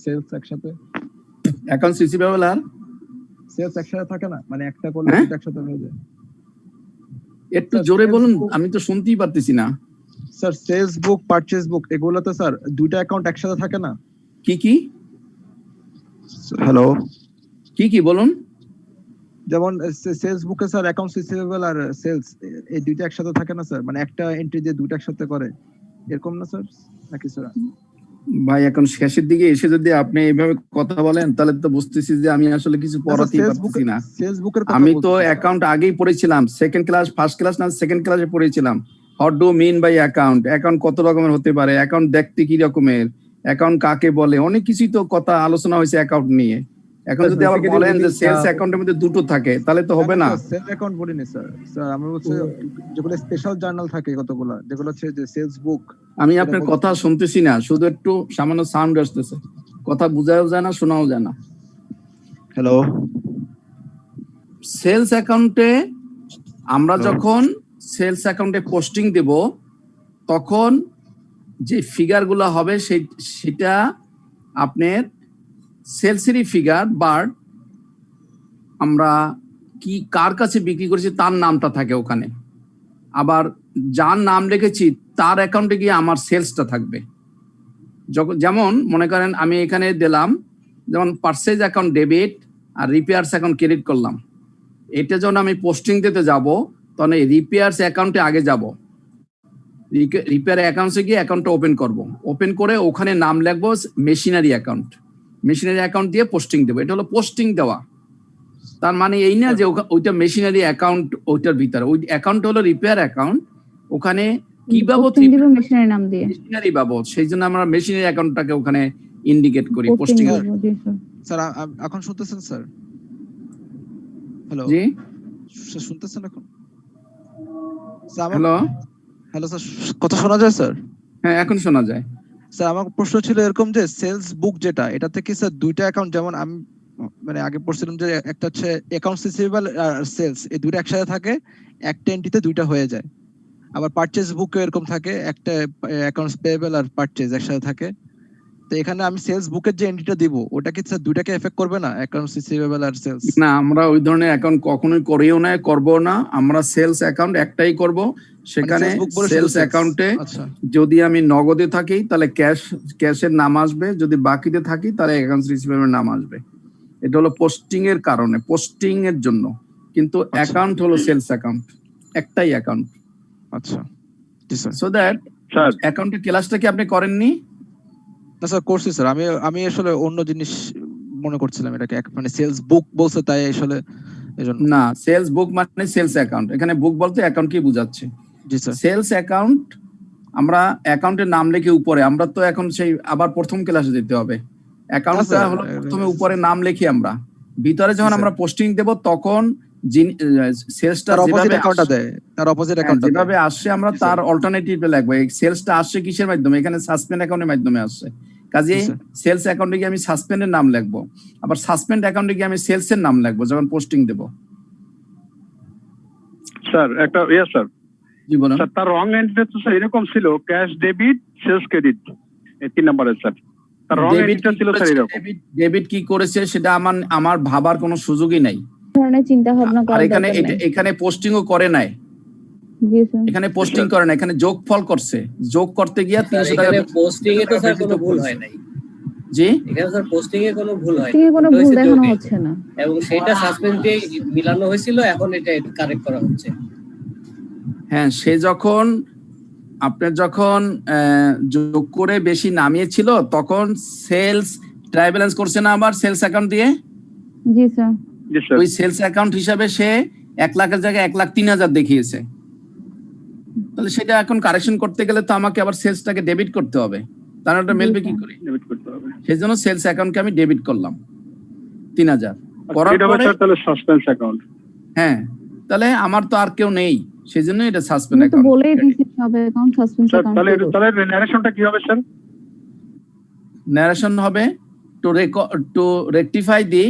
সেলস একসাথে? অ্যাকাউন্টস রিসিভেবল আর সেলস একসাথে থাকে না, মানে একটা করলে দুটো একসাথে হয়ে যায়। একটু জোরে বলুন, আমি তো শুনতেই পারতেছি না। স্যার সেলস বুক পারচেজ বুক এগুলো তো স্যার দুইটা অ্যাকাউন্ট একসাথে থাকে না? কি কি? হ্যালো, কি কি বলুন? যেমন সেলস বুকে স্যার অ্যাকাউন্টস রিসিভেবল আর সেলস এই দুইটা একসাথে থাকে না স্যার, মানে একটা এন্ট্রি দিয়ে দুটো একসাথে করে, এরকম না স্যার নাকি স্যার? ভাই এখন শেষের দিকে এসে যদি আপনি এইভাবে কথা বলেন তাহলে তো বুঝতেছি যে আমি আসলে কিছু পড়াতেই পারতেছি না। সেলস বুকের কথা আমি তো অ্যাকাউন্ট আগেই পড়েছিলাম, সেকেন্ড ক্লাস, ফার্স্ট ক্লাস না সেকেন্ড ক্লাসে পড়েছিলাম। What do mean by account, account কত রকমের হতে পারে, অ্যাকাউন্ট দেখতে কি রকমের, অ্যাকাউন্ট কাকে বলে, অনেক কিছুই তো কথা আলোচনা হয়েছে অ্যাকাউন্ট নিয়ে। এখন যদি আবার বলেন যে সেলস অ্যাকাউন্টের মধ্যে দুটো থাকে তাহলে তো হবে না। সেলস অ্যাকাউন্ট বলিনি স্যার, স্যার আমরা বলছি যেগুলো স্পেশাল জার্নাল থাকে কতগুলো, যেগুলো হচ্ছে যে সেলস বুক। আমি আপনার কথা শুনতেছি না, শুধু একটু সামান্য সাউন্ড আসতেছে, কথা বোঝাও যায় না, শোনাও যায় না। হ্যালো, সেলস অ্যাকাউন্টে আমরা যখন সেলস অ্যাকাউন্টে পোস্টিং দেব তখন যে ফিগারগুলো হবে সেটা আপনার সেলসেরই ফিগার বাট আমরা কি কার কাছে বিক্রি করেছি তার নামটা থাকে ওখানে, আবার যার নাম রেখেছি তার অ্যাকাউন্টে গিয়ে আমার সেলসটা থাকবে। যেমন মনে করেন আমি এখানে দিলাম যেমন পারচেজ অ্যাকাউন্ট ডেবিট আর রিপেয়ার্স অ্যাকাউন্ট ক্রেডিট করলাম, এটা যখন আমি পোস্টিং দিতে যাব তখন এই রিপেয়ার্স অ্যাকাউন্টে আগে যাব, রিপেয়ার অ্যাকাউন্টে গিয়ে অ্যাকাউন্টটা ওপেন করব, ওপেন করে ওখানে নাম লিখবো মেশিনারি অ্যাকাউন্ট, মেশিনারি অ্যাকাউন্ট দিয়ে পোস্টিং দেবো। এটা হলো পোস্টিং দেওয়া, তার মানে এই না যে ওইটা মেশিনারি অ্যাকাউন্ট, ওইটার ভিতরে ওই অ্যাকাউন্ট হলো রিপেয়ার অ্যাকাউন্ট, ওখানে কি বাবদ মেশিনারি নাম দিয়ে, মেশিনারি বাবদ, সেই জন্য আমরা মেশিনারি অ্যাকাউন্টটাকে ওখানে ইন্ডিকেট করি পোস্টিং। স্যার এখন শুনতেছেন স্যার? হ্যালো জি শুনতেছেন এখন? হ্যালো হ্যালো স্যার, কথা শোনা যায় স্যার? হ্যাঁ এখন শোনা যায়। স্যার আমার প্রশ্ন ছিল এরকম যে সেলস বুক যেটা, এটাতে কি স্যার দুইটা অ্যাকাউন্ট, যেমন আমি মানে আগে পড়ছিলাম যে একটা হচ্ছে অ্যাকাউন্টস রিসিভেবল আর সেলস, এই দুটো একসাথে থাকে, একটা এন্টিতে দুইটা হয়ে যায়। আবার পারচেজ বুকে এরকম থাকে, একটা অ্যাকাউন্টস পেয়েবল আর পারচেজ একসাথে থাকে। তো এখানে আমি সেলস বুকের যে এন্ট্রিটা দিব ওটা কি স্যার দুইটাকে এফেক্ট করবে না, অ্যাকাউন্টস রিসিভেবল আর সেলস? না, আমরা ওই ধরনের অ্যাকাউন্ট কখনোই করিও না, করব না। আমরা সেলস অ্যাকাউন্ট একটাই করব, সেখানে সেলস অ্যাকাউন্টে যদি আমি নগদে থাকি তাহলে ক্যাশের নাম আসবে, যদি বাকিতে থাকি তাহলে অ্যাকাউন্টস রিসিভেবল নাম আসবে। এটা হলো পোস্টিং এর কারণে, পোস্টিং এর জন্য, কিন্তু অ্যাকাউন্ট হলো সেলস অ্যাকাউন্ট, একটাই অ্যাকাউন্ট। আচ্ছা, সো দ্যাট অ্যাকাউন্টের ক্লাসটা কি আপনি করেননি? না স্যার করছি স্যার, আমি আসলে অন্য জিনিস মনে করছিলাম, এটাকে মানে সেলস বুক বলছে তাই আসলে এজন্য। না, সেলস বুক মানে সেলস অ্যাকাউন্ট, এখানে বুক বলতে অ্যাকাউন্ট কি বোঝাচ্ছে। জি স্যার। সেলস অ্যাকাউন্ট আমরা অ্যাকাউন্টের নাম লিখে উপরে, আমরা তো এখন সেই আবার প্রথম ক্লাসে যেতে হবে। অ্যাকাউন্টটা হলো প্রথমে উপরে নাম লিখি আমরা, ভিতরে যখন আমরা পোস্টিং দেব তখন সেলসটা যেভাবে অ্যাকাউন্টটা দেয় তার অপোজিট অ্যাকাউন্টটা যেভাবে আসছে আমরা তার অল্টারনেটিভে লিখবো। এই সেলসটা আসছে কিসের মাধ্যমে? এখানে সাসপেন্ড অ্যাকাউন্টের মাধ্যমে আসছে, কাজে সেলস অ্যাকাউন্টে গিয়ে আমি সাসপেন্ডের নাম লিখবো, আবার সাসপেন্ড অ্যাকাউন্টে গিয়ে আমি সেলস এর নাম লিখবো যখন পোস্টিং দেব। স্যার একটা স্যার জি বলুন স্যার, তার রং এন্ট্রি তো স্যার এরকম ছিল, ক্যাশ ডেবিট সেলস ক্রেডিট, এই 3 নম্বরের স্যার তার রং এন্ট্রিটা ছিল স্যার এরকম। ডেবিট কি করেছে সেটা আমার ভাবার কোনো সুযোগই নাই, ধরনের চিন্তা ভাবনা করার দরকার নাই। এখানে পোস্টিংও করে নাই, জি স্যার, এখানে পোস্টিং করে না, এখানে যোগফল করছে, যোগ করতে গিয়া 300 টাকা। পোস্টিং এ তো স্যার কোনো ভুল হয় নাই। জি এখানে স্যার পোস্টিং এ কোনো ভুল হয় পোস্টিং এ কোনো ভুল দেখানো হচ্ছে না, এবং সেটা সাসপেন্ডে মিলানো হয়েছিল, এখন এটা কারেক্ট করা হচ্ছে। হ্যাঁ, সে যখন আপনার যখন যোগ করে বেশি নামিয়েছিল তখন সেলস ট্রাই ব্যালেন্স করছে না আবার সেলস অ্যাকাউন্ট দিয়ে। জি স্যার, ওই সেলস অ্যাকাউন্ট হিসাবে সে 1 লাখের জায়গায় 1,03,000 দেখিয়েছে, তাহলে সেটা এখন কারেকশন করতে গেলে তো আমাকে আবার সেলসটাকে ডেবিট করতে হবে, তাহলে ওটা মেলবে কি করে? ডেবিট করতে হবে, সেই জন্য সেলস অ্যাকাউন্টকে আমি ডেবিট করলাম 3,000 করার পরে। তাহলে সাসপেন্স অ্যাকাউন্ট, হ্যাঁ, তাহলে আমার তো আর কেউ নেই, সেই জন্য এটা সাসপেন্ড তো অ্যাকাউন্ট বলেই দিয়েছি সব অ্যাকাউন্ট সাসপেন্স অ্যাকাউন্ট। তাহলে ন্যারেশনটা কি হবে স্যার? narration হবে to rectify the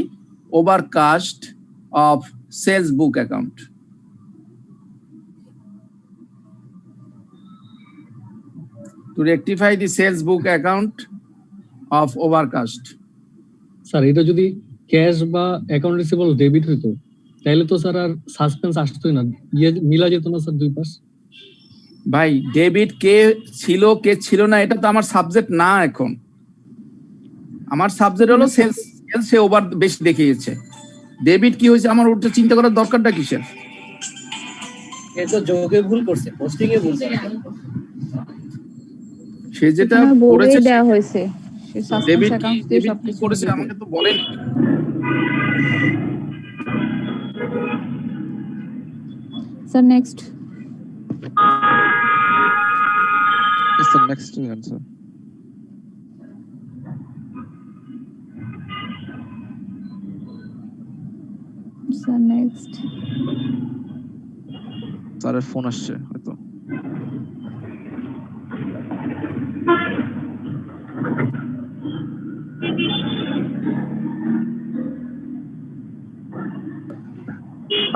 overcast of sales book account. To rectify the sales book account of overcast. Sir এটা যদি ক্যাশ বা অ্যাকাউন্ট রিসিভেবল ডেবিট হইতো তাহলে তো স্যার আর সাসপেন্স আসতোই না, মিলা যেত না স্যার দুই পাশ। ভাই ডেবিট কে ছিল না এটা তো আমার সাবজেক্ট না, এখন আমার সাবজেক্ট হলো সেলস, সে ওভার বেশি দেখিয়েছে। ডেবিট কি হয়েছে আমার ওটা চিন্তা করার দরকারটা কিসের? এ তো যোগে ভুল করছে, পোস্টিং এ ভুল করে। সে যেটা করেছে দেয়া হয়েছে, সে সাসপেন্স অ্যাকাউন্ট দিয়ে সব কিছু করেছে, আমাকে তো বলেন। Sir next, sir next answer. Sir next, স্যারের ফোন আসছে হয়তো।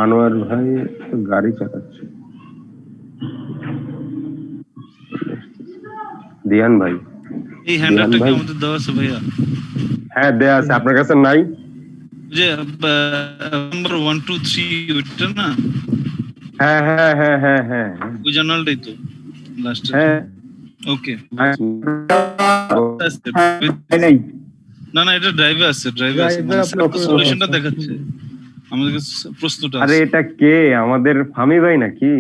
আনোয়ার ভাই গাড়ি চালাচ্ছে। দিয়ান ভাই, এই হ্যান্ডেলটা কি আমাদের দেওয়া আছে ভাইয়া? হ্যাঁ দেয়া আছে, আপনার কাছে নাই? যে নাম্বার 1 2 3 ওইটা না? হ্যাঁ হ্যাঁ হ্যাঁ হ্যাঁ হ্যাঁ ওই জার্নালটাই তো লাস্টে। হ্যাঁ ওকে। নাই। না না, এটা ড্রাইভে আছে, ড্রাইভে আছে, সলিউশনটা দেখাচ্ছে আমাদের কাছে, প্রশ্নটা আরে আছে। এটা কে? আমাদের ফামি ভাই নাকি?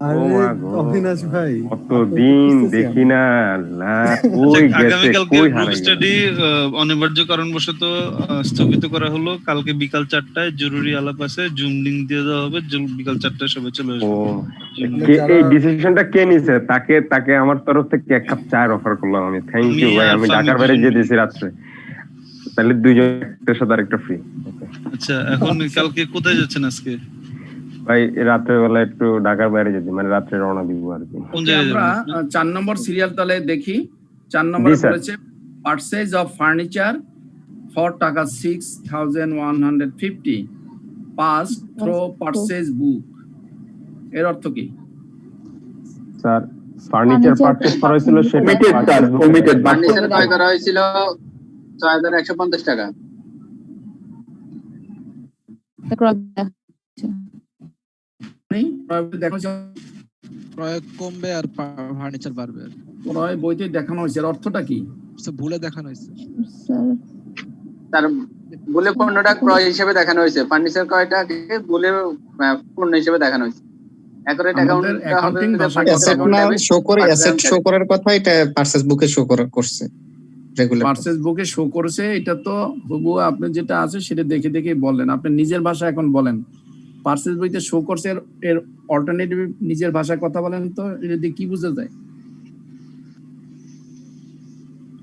আরে ও মা গো, অবিনাশ ভাই, কতদিন দেখি না। কই গেছে, আগামীকালকে কই গ্রুপ হারাই গেল? স্টাডি অনিবার্য কারণবশত স্থগিত করা হলো। কালকে বিকাল 4টায় জরুরি আলাপ আছে, জুম লিংক দিয়ে দেওয়া হবে, বিকাল 4টায় সবাই চলে ও আসবে। এই ডিসিশনটা কে নিছে? তাকে আমার তরফ থেকে এক কাপ চায়ের অফার করলাম আমি। থ্যাংক ইউ ভাই, আমি ঢাকার বাইরে যে দিয়েছি রাত্রে, তাহলে দুইজনের সাথে আরেকটা ফ্রি। আচ্ছা, এখন কালকে কোথায় যাচ্ছেন আজকে? ভাই রাত্রে বেলা একটু ঢাকার বাইরে যেতে, মানে রাত্রে রওনা দিব আর কি। কোন জায়গায় আমরা যাবেন? 4 নম্বর সিরিয়াল তাহলে দেখি। 4 নম্বরে জি, স্যার। বলেছে পারচেজ অফ ফার্নিচার ফর টাকা 6150 পাস থ্রো পারচেজ বুক। এর অর্থ কি? স্যার ফার্নিচার পারচেজ করা হয়েছিল সেটা Omitted, স্যার, omitted। ফার্নিচার বাকি- ক্রয় করা হয়েছিল 6150 টাকা। দেখো ক্রয় কমবে আর ফার্নিচার বাড়বে। ক্রয় বইতে দেখানো হয়েছে, এর অর্থটা কি? ভুলে দেখানো হয়েছে তার বলে পণ্যটা ক্রয় হিসেবে দেখানো হয়েছে, ফার্নিচার ক্রয়টাকে বলে পণ্য হিসেবে দেখানো হয়েছে। অ্যাকুরেট আমাদের অ্যাকাউন্টিং ভাষায় অ্যাসেট না শো করে, অ্যাসেট শো করার কথা এটা পারচেজ বুকে শো করছে রেগুলার। পারচেজ বুকে শো করেছে, এটা তো তবু আপনি যেটা আছে সেটা দেখে দেখে বললেন, আপনি নিজের ভাষা এখন বলেন। পারচেজ বইতে শো করছে, এর অল্টারনেটিভ নিজের ভাষায় কথা বলেন তো, এটা দিয়ে কি বোঝা যায়?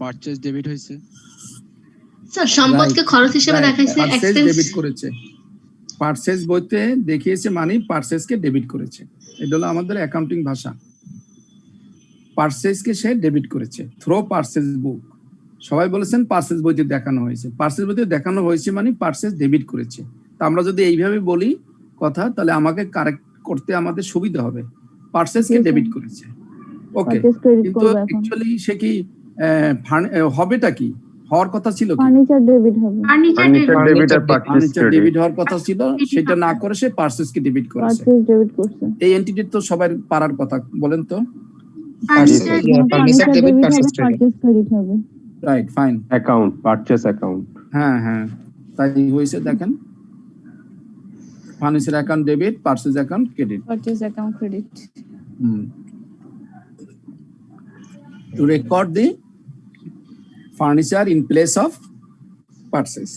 পারচেজ ডেবিট হয়েছে স্যার সম্পদকে খরচ হিসেবে দেখাইছে, পারচেজ এক্সপেন্স ডেবিট করেছে, পারচেজ বইতে দেখিয়েছে মানে পারচেজকে ডেবিট করেছে। এটা হলো আমাদের অ্যাকাউন্টিং ভাষা। পারচেজকে সে ডেবিট করেছে থ্রো পারচেজ বুক। সবাই বলেছেন পারচেজ বইতে দেখানো হয়েছে, পারচেজ বইতে দেখানো হয়েছে মানে পারচেজ ডেবিট করেছে। তা আমরা যদি এইভাবে বলি কথা, তাহলে আমাকে কারেক্ট করতে আমাদের সুবিধা হবে। পারচেজকে ডেবিট করেছে, ওকে। কিন্তু অ্যাকচুয়ালি সে কি হবেটা কি? হওয়ার কথা ছিল কি? ফার্নিচার ডেবিট হবে, ফার্নিচার ডেবিট আর পারচেজ ফার্নিচার ক্রেডিট। ডেবিট হওয়ার কথা ছিল, সেটা না করে সে পারচেজকে ডেবিট করেছে। পারচেজ ডেবিট করছে। এই এন্টিটি তো সবাই পারার কথা, বলেন তো। ফার্নিচার ডেবিট হবে, পারচেজ ক্রেডিট হবে। Right, fine. Account, purchase account. হ্যাঁ হ্যাঁ, তাই হয়েছে। দেখেন, furniture account debit, purchase account credit. Purchase account credit. To record the furniture in place of purchase.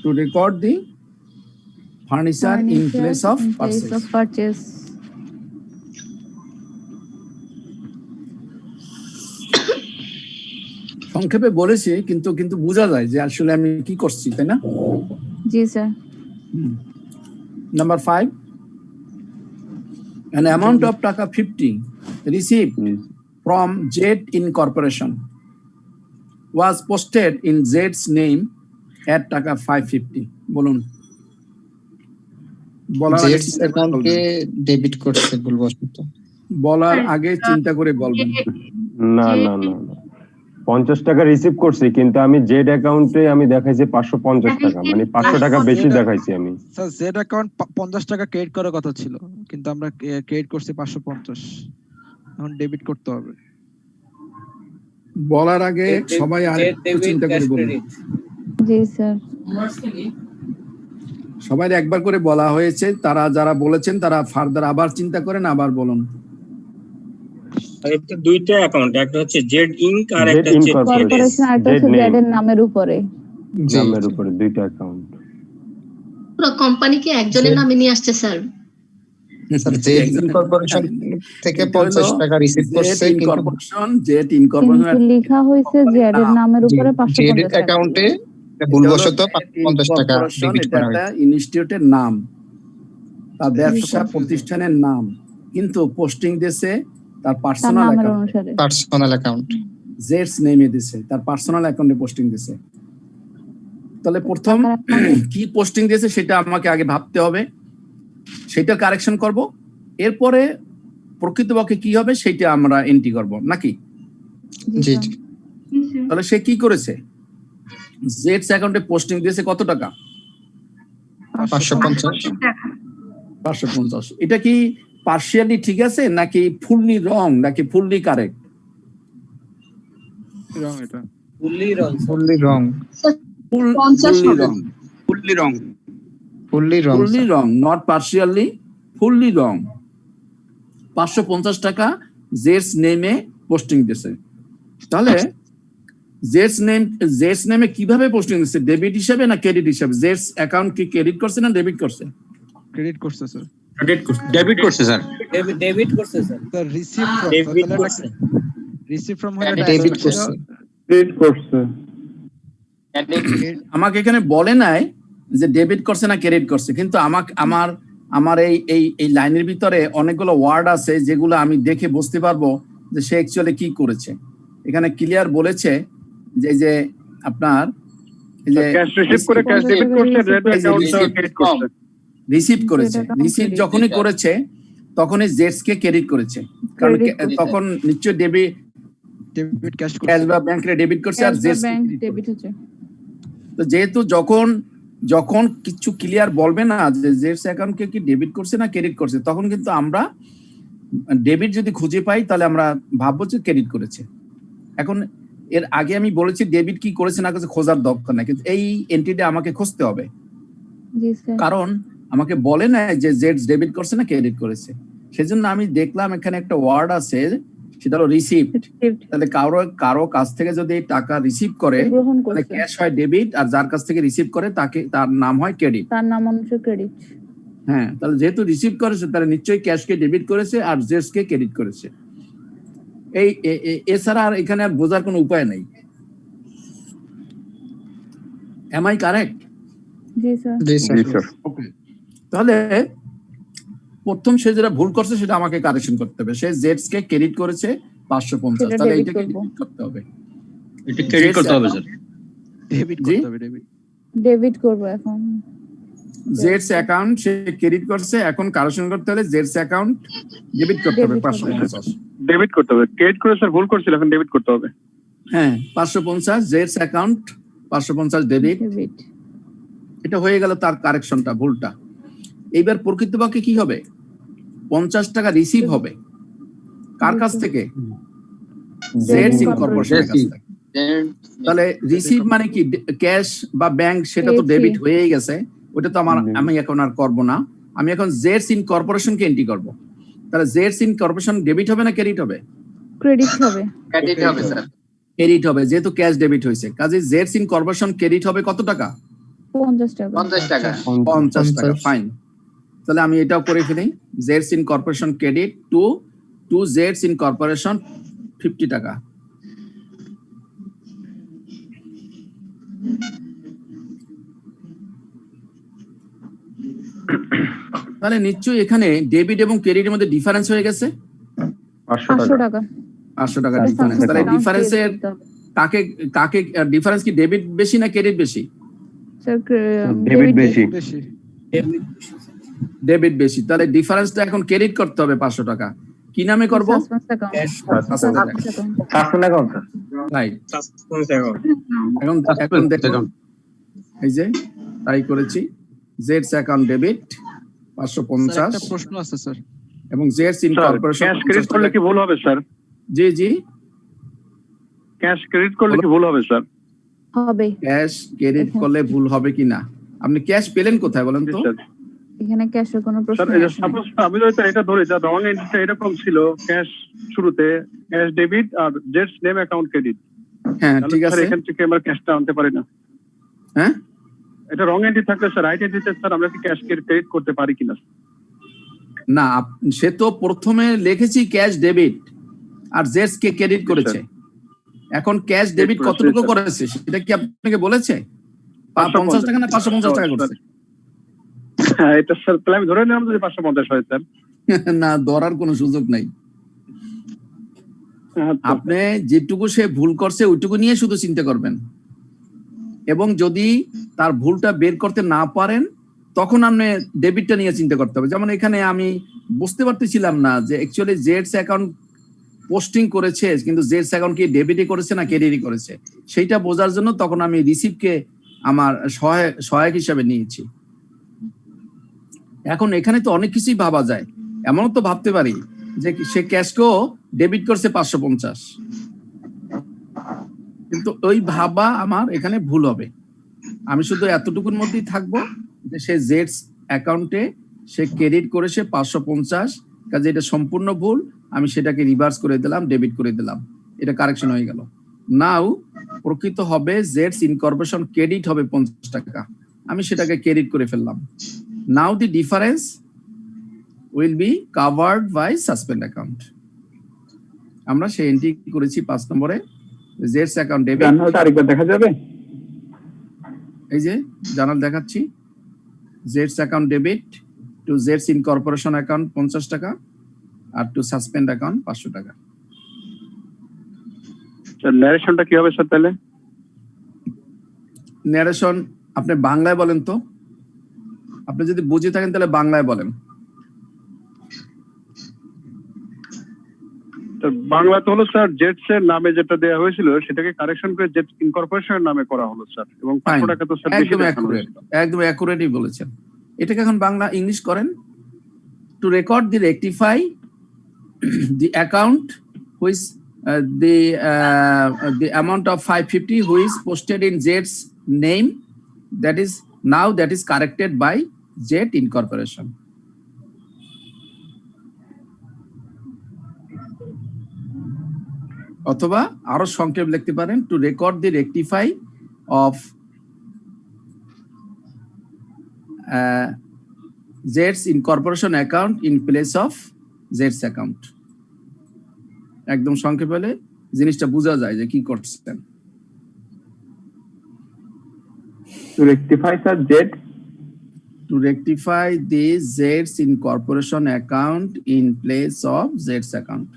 To record the furniture in place of purchase. সংক্ষেপে বলেছি, কিন্তু বোঝা যায় যে আসলে আমি কি করছি, তাই না? জি sir. Number 5, an amount of taka 50 received from Jet Incorporation was posted in Jet's name at taka 550. বলুন। জেডস অ্যাকাউন্টে ডেবিট করছে ভুলবশত। বলার আগে চিন্তা করে বলবেন। না না না না, 50 টাকা রিসিভ করছি, কিন্তু আমি জেড অ্যাকাউন্টে আমি দেখাইছি 550 টাকা, মানে 500 টাকা বেশি দেখাইছি আমি। স্যার জেড অ্যাকাউন্ট 50 টাকা ক্রেডিট করার কথা ছিল, কিন্তু আমরা ক্রেডিট করছি 550, এখন ডেবিট করতে হবে। বলার আগে সবাই আরেকটু চিন্তা করে বলুন। জি স্যার। সবাই একবার করে বলা হয়েছে, তারা যারা বলেছেন তারা ফার্দার আবার চিন্তা করেন, আবার বলুন। এটা দুইটা অ্যাকাউন্ট, একটা হচ্ছে জেড ইনক আর একটা হচ্ছে কর্পোরেশন, আর একটা হচ্ছে জেড এর নামের উপরে। নামের উপরে দুইটা অ্যাকাউন্ট। পুরো কোম্পানিকে একজনের নামে নিয়ে আসছে স্যার। স্যার জেড ইনকর্পোরেশন থেকে 50 টাকা রিসিভ করছে, জেড ইনকর্পোরেশন কিন্তু লেখা হয়েছে জেড এর নামের উপরে 550 জেড অ্যাকাউন্টে ভুলবশত 550 টাকা ডেবিট করা হয়েছে। ইনস্টিটিউটের নাম, তার ব্যবসা প্রতিষ্ঠানের নাম, কিন্তু পোস্টিং দিয়েছে তার পার্সোনাল অ্যাকাউন্ট, পার্সোনাল অ্যাকাউন্ট জেডস নেমে দিয়েছে, তার পার্সোনাল অ্যাকাউন্টে পোস্টিং দিয়েছে। তাহলে প্রথম কি পোস্টিং দিয়েছে সেটা আমাকে আগে ভাবতে হবে, সেটা কারেকশন করব, এরপরে প্রকৃতপক্ষে কি হবে সেটা আমরা এন্ট্রি করব, নাকি? জি জি। তাহলে সে কি করেছে? জেডস অ্যাকাউন্টে পোস্টিং দিয়েছে কত টাকা? 550 550। এটা কি পার্শিয়ালি ঠিক আছে নাকি ফুললি রং নাকি ফুললি কারেক্ট? রং এটা fully wrong fully wrong, not partially, fully wrong. 550 টাকা জেডস নেমে পোস্টিং দিয়েছে। তাহলে জেডস নেমে কিভাবে পোস্টিং দিচ্ছে? ডেবিট হিসাবে না ক্রেডিট হিসাবে? জেডস অ্যাকাউন্ট কি ক্রেডিট করছে না ডেবিট করছে? ক্রেডিট করছে স্যার। ডেবিট করছে sir. Sir receive from, debit করছে। রিসিভ ফ্রম হলে ডেবিট করছে। ক্রেডিট করছে। আমাকে এখানে বলে নাই যে ডেবিট করছে না ক্রেডিট করছে, কিন্তু আমার এই লাইনের ভিতরে অনেকগুলো ওয়ার্ড আছে যেগুলো আমি দেখে বুঝতে পারবো যে সে অ্যাকচুয়ালি কি করেছে। এখানে ক্লিয়ার বলেছে যে আপনার এই যে ক্যাশ রিসিভ করে ক্যাশ ডেবিট করছে, রেড অ্যাকাউন্ট ক্রেডিট করছে। রিসিভ করেছে, রিসিভ যখনই করেছে তখনই জেডস কে ক্রেডিট করেছে, কারণ তখন নিশ্চয়ই ডেবিট ক্যাশ বা ব্যাংকে ডেবিট করছে আর জেডস ডেবিট হচ্ছে। তো যেহেতু যখন কিছু ক্লিয়ার বলবে না যে জেডস অ্যাকাউন্টকে কি ডেবিট করছে না ক্রেডিট করছে, তখন কিন্তু আমরা ডেবিট যদি খুঁজে পাই তাহলে আমরা ভাববো যে ক্রেডিট করেছে। এখন এর আগে আমি বলেছি ডেবিট কি করেছে না করেছে খোঁজার দরকার নাই, কিন্তু এই এন্ট্রিটা আমাকে খুঁজতে হবে, কারণ আমাকে বলে না যে জেডস ডেবিট করছে না ক্রেডিট করেছে। সেজন্য আমি দেখলাম এখানে একটা ওয়ার্ড আছে, সেটা হলো রিসিপ্ট। তাহলে কারো কাছ থেকে যদি টাকা রিসিভ করে তাহলে ক্যাশ হয় ডেবিট, আর যার কাছ থেকে রিসিভ করে তার নাম হয় ক্রেডিট। তার নাম অনুসারে ক্রেডিট। হ্যাঁ, তাহলে যেহেতু রিসিভ করেছে তাহলে নিশ্চয়ই ক্যাশকে ডেবিট করেছে আর জেডস কে ক্রেডিট করেছে। এছাড়া আর এখানে আর বোঝার কোনো উপায় নেই। Am I correct? জি স্যার। ওকে, তাহলে প্রথম সে যেটা ভুল করছে সেটা আমাকে কারেকশন করতে হবে। সে জেডস কে ক্রেডিট করেছে 550, তাহলে এটাকে ডেবিট করতে হবে। এটা ক্রেডিট করতে হবে স্যার। ডেবিট করতে হবে। ডেবিট করব এখন। জেডস অ্যাকাউন্ট সে ক্রেডিট করছে, এখন কারেকশন করতে হলে জেডস অ্যাকাউন্ট ডেবিট করতে হবে 550। ডেবিট করতে হবে। ক্রেডিট করে স্যার ভুল করছিল, এখন ডেবিট করতে হবে। হ্যাঁ, 550 জেডস অ্যাকাউন্ট 550 ডেবিট। এটা হয়ে গেল তার কারেকশনটা, ভুলটা। এইবার প্রকৃতপক্ষে কি হবে? 50 টাকা রিসিভ হবে কার কাছ থেকে? জেডস ইনকর্পোরেশনের কাছ থেকে। তাহলে রিসিভ মানে কি? ক্যাশ বা ব্যাংক, সেটা তো ডেবিট হয়েই গেছে, ওটা তো আমি এখন আর করব না। আমি এখন জেডস ইনকর্পোরেশনকে এন্ট্রি করব। তাহলে জেডস ইনকর্পোরেশন ডেবিট হবে না ক্রেডিট হবে? ক্রেডিট হবে। ক্রেডিট হবে স্যার। ক্রেডিট হবে, যেহেতু ক্যাশ ডেবিট হয়েছে। কাজে জেডস ইনকর্পোরেশন ক্রেডিট হবে কত টাকা? 50 টাকা। 50 টাকা। 50 টাকা, ফাইন। তাহলে আমি এটাও করে ফেলি, জেডস incorporation credit to Jade's incorporation 50 টাকা। তাহলে নিশ্চয়ই এখানে ডেবিট এবং ক্রেডিটের মধ্যে ডিফারেন্স হয়ে গেছে 500 টাকা। 500 টাকা ডিফারেন্স। তাহলে ডিফারেন্সের কাকে ডিফারেন্স কি ডেবিট বেশি না ক্রেডিট বেশি? স্যার ডেবিট বেশি। ডেবিট বেশি। তাহলে ডিফারেন্সটা এখন ক্রেডিট করতে হবে 500 টাকা। কি নামে করব? রাইট। এখন দেখুন, এই যে তাই করেছি, জেডস অ্যাকাউন্ট ডেবিট 550। একটা প্রশ্ন আছে স্যার, এবং জেডস ইনকর্পোরেশন ক্যাশ ক্রেডিট করলে কি ভুল হবে স্যার? জি ক্যাশ ক্রেডিট করলে কি ভুল হবে স্যার? হবে। ক্যাশ ক্রেডিট করলে ভুল হবে কিনা? আপনি ক্যাশ পেলেন কোথায় বলেন তো? এখানে ক্যাশের কোনো প্রশ্ন স্যার, এই যে সাপোজ আমি যদি এটা ধরি, যা রং এন্ট্রিটা এরকম ছিল, ক্যাশ শুরুতে ক্যাশ ডেবিট আর জেডস নেম অ্যাকাউন্ট ক্রেডিট। হ্যাঁ, ঠিক আছে। এখান থেকে আমরা ক্যাশটা আনতে পারি না। হ্যাঁ, এটা রং এন্ট্রি থাকলে স্যার রাইট এন্ট্রিতে স্যার আমরা কি ক্যাশ ক্রেডিট করতে পারি কিনা? না, সে তো প্রথমে লিখেছি ক্যাশ ডেবিট আর জেডস কে ক্রেডিট করেছে। এখন ক্যাশ ডেবিট কতটুকু করেছে সেটা কি আপনাকে বলেছে? 50 টাকা না 550 টাকা করেছে? এটা স্যার তাহলে আমি ধরে নিলাম যে 550 হয় স্যার। না, ধরার কোনো সুযোগ নাই। আপনি যেটুকু সে ভুল করছে ওইটুকু নিয়ে শুধু চিন্তা করবেন, এবং যদি তার ভুলটা বের করতে না পারেন তখন আপনি ডেবিটটা নিয়ে চিন্তা করতে হবে। যেমন এখানে আমি বুঝতে পারতেছিলাম না যে অ্যাকচুয়ালি জেডস অ্যাকাউন্ট পোস্টিং করেছে কিন্তু জেডস অ্যাকাউন্ট কি ডেবিটই করেছে না ক্রেডিটই করেছে সেইটা বোঝার জন্য তখন আমি রিসিভকে আমার সহায়ক হিসাবে নিয়েছি। এখন এখানে তো অনেক কিছুই ভাবা যায়, এমনও তো ভাবতে পারি যে সে ক্যাশকেও ডেবিট করছে 550, কিন্তু ওই ভাবা আমার এখানে ভুল হবে। আমি শুধু এতটুকুর মধ্যেই থাকবো যে সে জেডস অ্যাকাউন্টে সে ক্রেডিট করেছে 550, কাজে এটা সম্পূর্ণ ভুল, আমি সেটাকে রিভার্স করে দিলাম, ডেবিট করে দিলাম, এটা কারেকশন হয়ে গেল। নাও প্রকৃত হবে জেডস ইনকর্পোরেশন ক্রেডিট হবে 50 টাকা, আমি সেটাকে ক্রেডিট করে ফেললাম। Now the difference will be covered by suspend account. আমরা সেই এন্ট্রি করেছি 5 নম্বরে, জেডস অ্যাকাউন্ট ডেবিট। জার্নালটা আরেকবার দেখা যাবে? এই যে জার্নাল দেখাচ্ছি, Jade's account debit to Jade's incorporation account 50 টাকা আর টু সাসপেন্ড অ্যাকাউন্ট 500 টাকা। স্যার ন্যারেশনটা কি হবে স্যার তাহলে? ন্যারেশন আপনি বাংলায় বলেন তো, আপনি যদি বুঝে থাকেন তাহলে বাংলায় বলেন। বাংলা তো হলো স্যার জেটস এর নামে যেটা দেওয়া হয়েছিল সেটাকে কারেকশন করে জেট ইনকর্পোরেশনের নামে করা হলো স্যার, এবং 500 টাকা তো স্যার বেশি দেখানো হয়েছিল। একদম অ্যাকুরেটই বলেছেন। এটাকে এখন বাংলা ইংলিশ করেন। Two record the rectify the account which the amount of 550 who is posted in Jet's name, that is now that is corrected by Jet Incorporation. অথবা আরো সংক্ষেপ লিখতে পারেন, to record the rectify of Jet's Incorporation account in place of Jet's account. একদম সংক্ষেপে বলে জিনিসটা বোঝা যায় যে কি করছেন। To rectify sir Jet, to rectify the Z's Incorporation account in place of Z's account.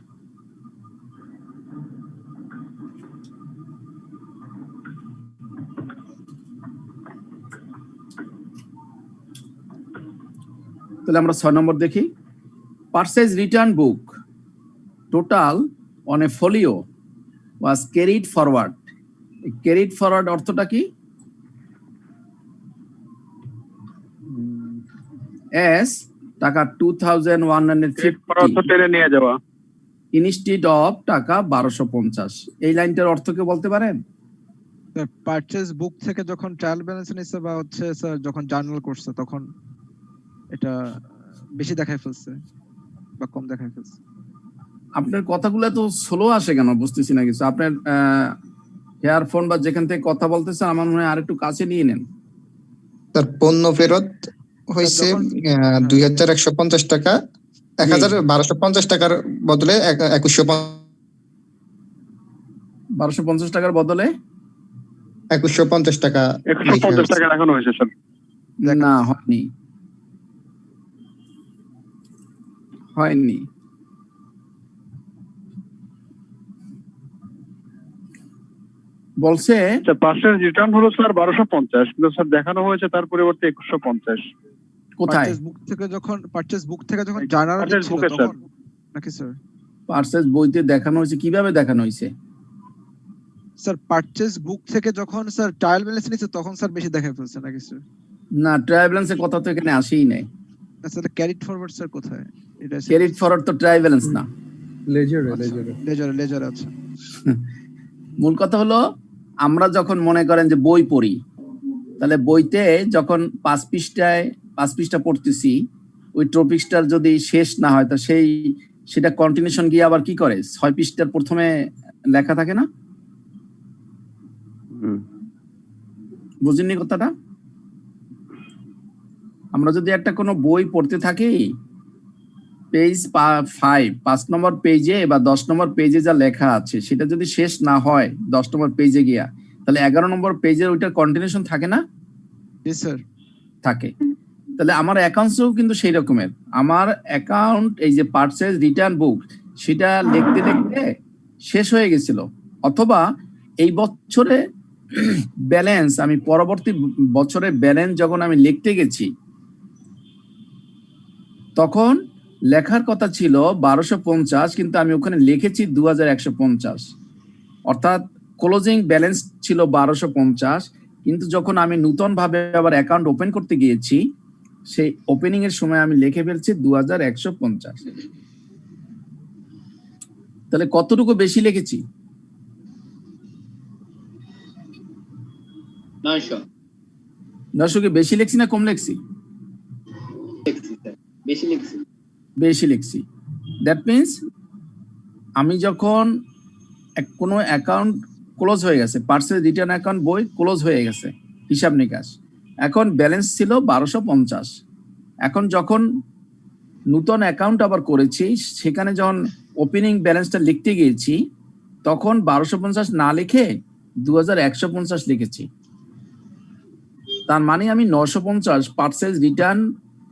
তাহলে আমরা 6 নম্বর দেখি। Purchase return book total on a folio was carried forward. Carried forward অর্থটা কি? as টাকা 2150 নিয়ে যাওয়া ইনস্টিড অফ টাকা 1250। এই লাইনটার অর্থ কি বলতে পারেন? পারচেজ বুক থেকে যখন ট্রায়াল ব্যালেন্স নিছে বা হচ্ছে স্যার যখন জার্নাল করছে তখন এটা বেশি দেখায় ফেলছে বা কম দেখায় ফেলছে। আপনার কথাগুলো তো স্লো আসে কেন বুঝতেছি না কিছু। আপনার হেয়ারফোন বা যেখান থেকে কথা বলতেছেন আমার মনে হয় আরেকটু কাছে নিয়ে নেন। তার পণ্য ফেরত হয়েছে 2150 টাকা, 1250 টাকার বদলে 1250 টাকার বদলে 2150 টাকা 150 টাকা দেখানো হয়েছে স্যার। না হয়নি বলছে পার্সেল রিটার্ন হলো স্যার 1250, কিন্তু স্যার দেখানো হয়েছে তার পরিবর্তে 2150। কোথায়? পারচেজ বুক থেকে যখন জার্নাল ছিল তখন নাকি স্যার? পারচেজ বইতে দেখানো হয়েছে, কিভাবে দেখানো হয়েছে স্যার? পারচেজ বুক থেকে যখন স্যার ট্রায়াল ব্যালেন্স নিছে তখন স্যার বেশি দেখায় ফেলছে নাকি স্যার? না, ট্রায়াল ব্যালেন্সের কথা তো এখানে আসেই নাই। আচ্ছা, ক্যারিড ফরওয়ার্ড স্যার কোথায়? এটা ক্যারিড ফরওয়ার্ড তো ট্রায়াল ব্যালেন্স না, লেজার আছে। মূল কথা হলো আমরা যখন মনে করেন যে বই পড়ি, তাহলে বইতে যখন 5 পৃষ্ঠা পড়তেছি, ওই টপিকসটার যদি শেষ না হয় তা সেটা কন্টিনিউশন গিয়ে আবার কি করে 6 পৃষ্ঠার প্রথমে লেখা থাকে না? বুঝেননি কথাটা? আমরা যদি একটা কোনো বই পড়তে থাকি, পেজ 5 নম্বর পেজে বা 10 নম্বর পেজে যা লেখা আছে সেটা যদি শেষ না হয় 10 নম্বর পেজে গিয়া, তাহলে 11 নম্বর পেজের ওইটার কন্টিনিউশন থাকে না? থাকে। তাহলে আমার অ্যাকাউন্টসও কিন্তু সেই রকমের। আমার অ্যাকাউন্ট এই যে পারচেজ রিটার্ন বুক সেটা লিখতে লিখতে শেষ হয়ে গেছিল, অথবা এই বছরে ব্যালেন্স আমি পরবর্তী বছরের ব্যালেন্স যখন আমি লিখতে গেছি তখন লেখার কথা ছিল 1250, কিন্তু আমি ওখানে লিখেছি 2150, অর্থাৎ ক্লোজিং ব্যালেন্স ছিল 1250, কিন্তু যখন আমি নতুন ভাবে আবার অ্যাকাউন্ট ওপেন করতে গিয়েছি সেই ওপেনিং এর সময় আমি লিখে ফেলছি 2150। তাহলে কতটুকু বেশি লিখেছি? 900 900 কি বেশি লিখছি না কম লিখছি? লিখছি স্যার, বেশি লিখছি। বেশি লিখছি। দ্যাট মিনস আমি যখন কোনো অ্যাকাউন্ট ক্লোজ হয়ে গেছে, পার্সেল রিটার্ন অ্যাকাউন্ট বই ক্লোজ হয়ে গেছে, হিসাব নিকাশ, এখন ব্যালেন্স ছিল 1250। এখন যখন নতুন অ্যাকাউন্ট আবার করেছি সেখানে যখন ওপেনিং ব্যালেন্সটা লিখতে গিয়েছি তখন 1250 না লিখে 2150 লিখেছি। তার মানে আমি 950 পার্সেল রিটার্ন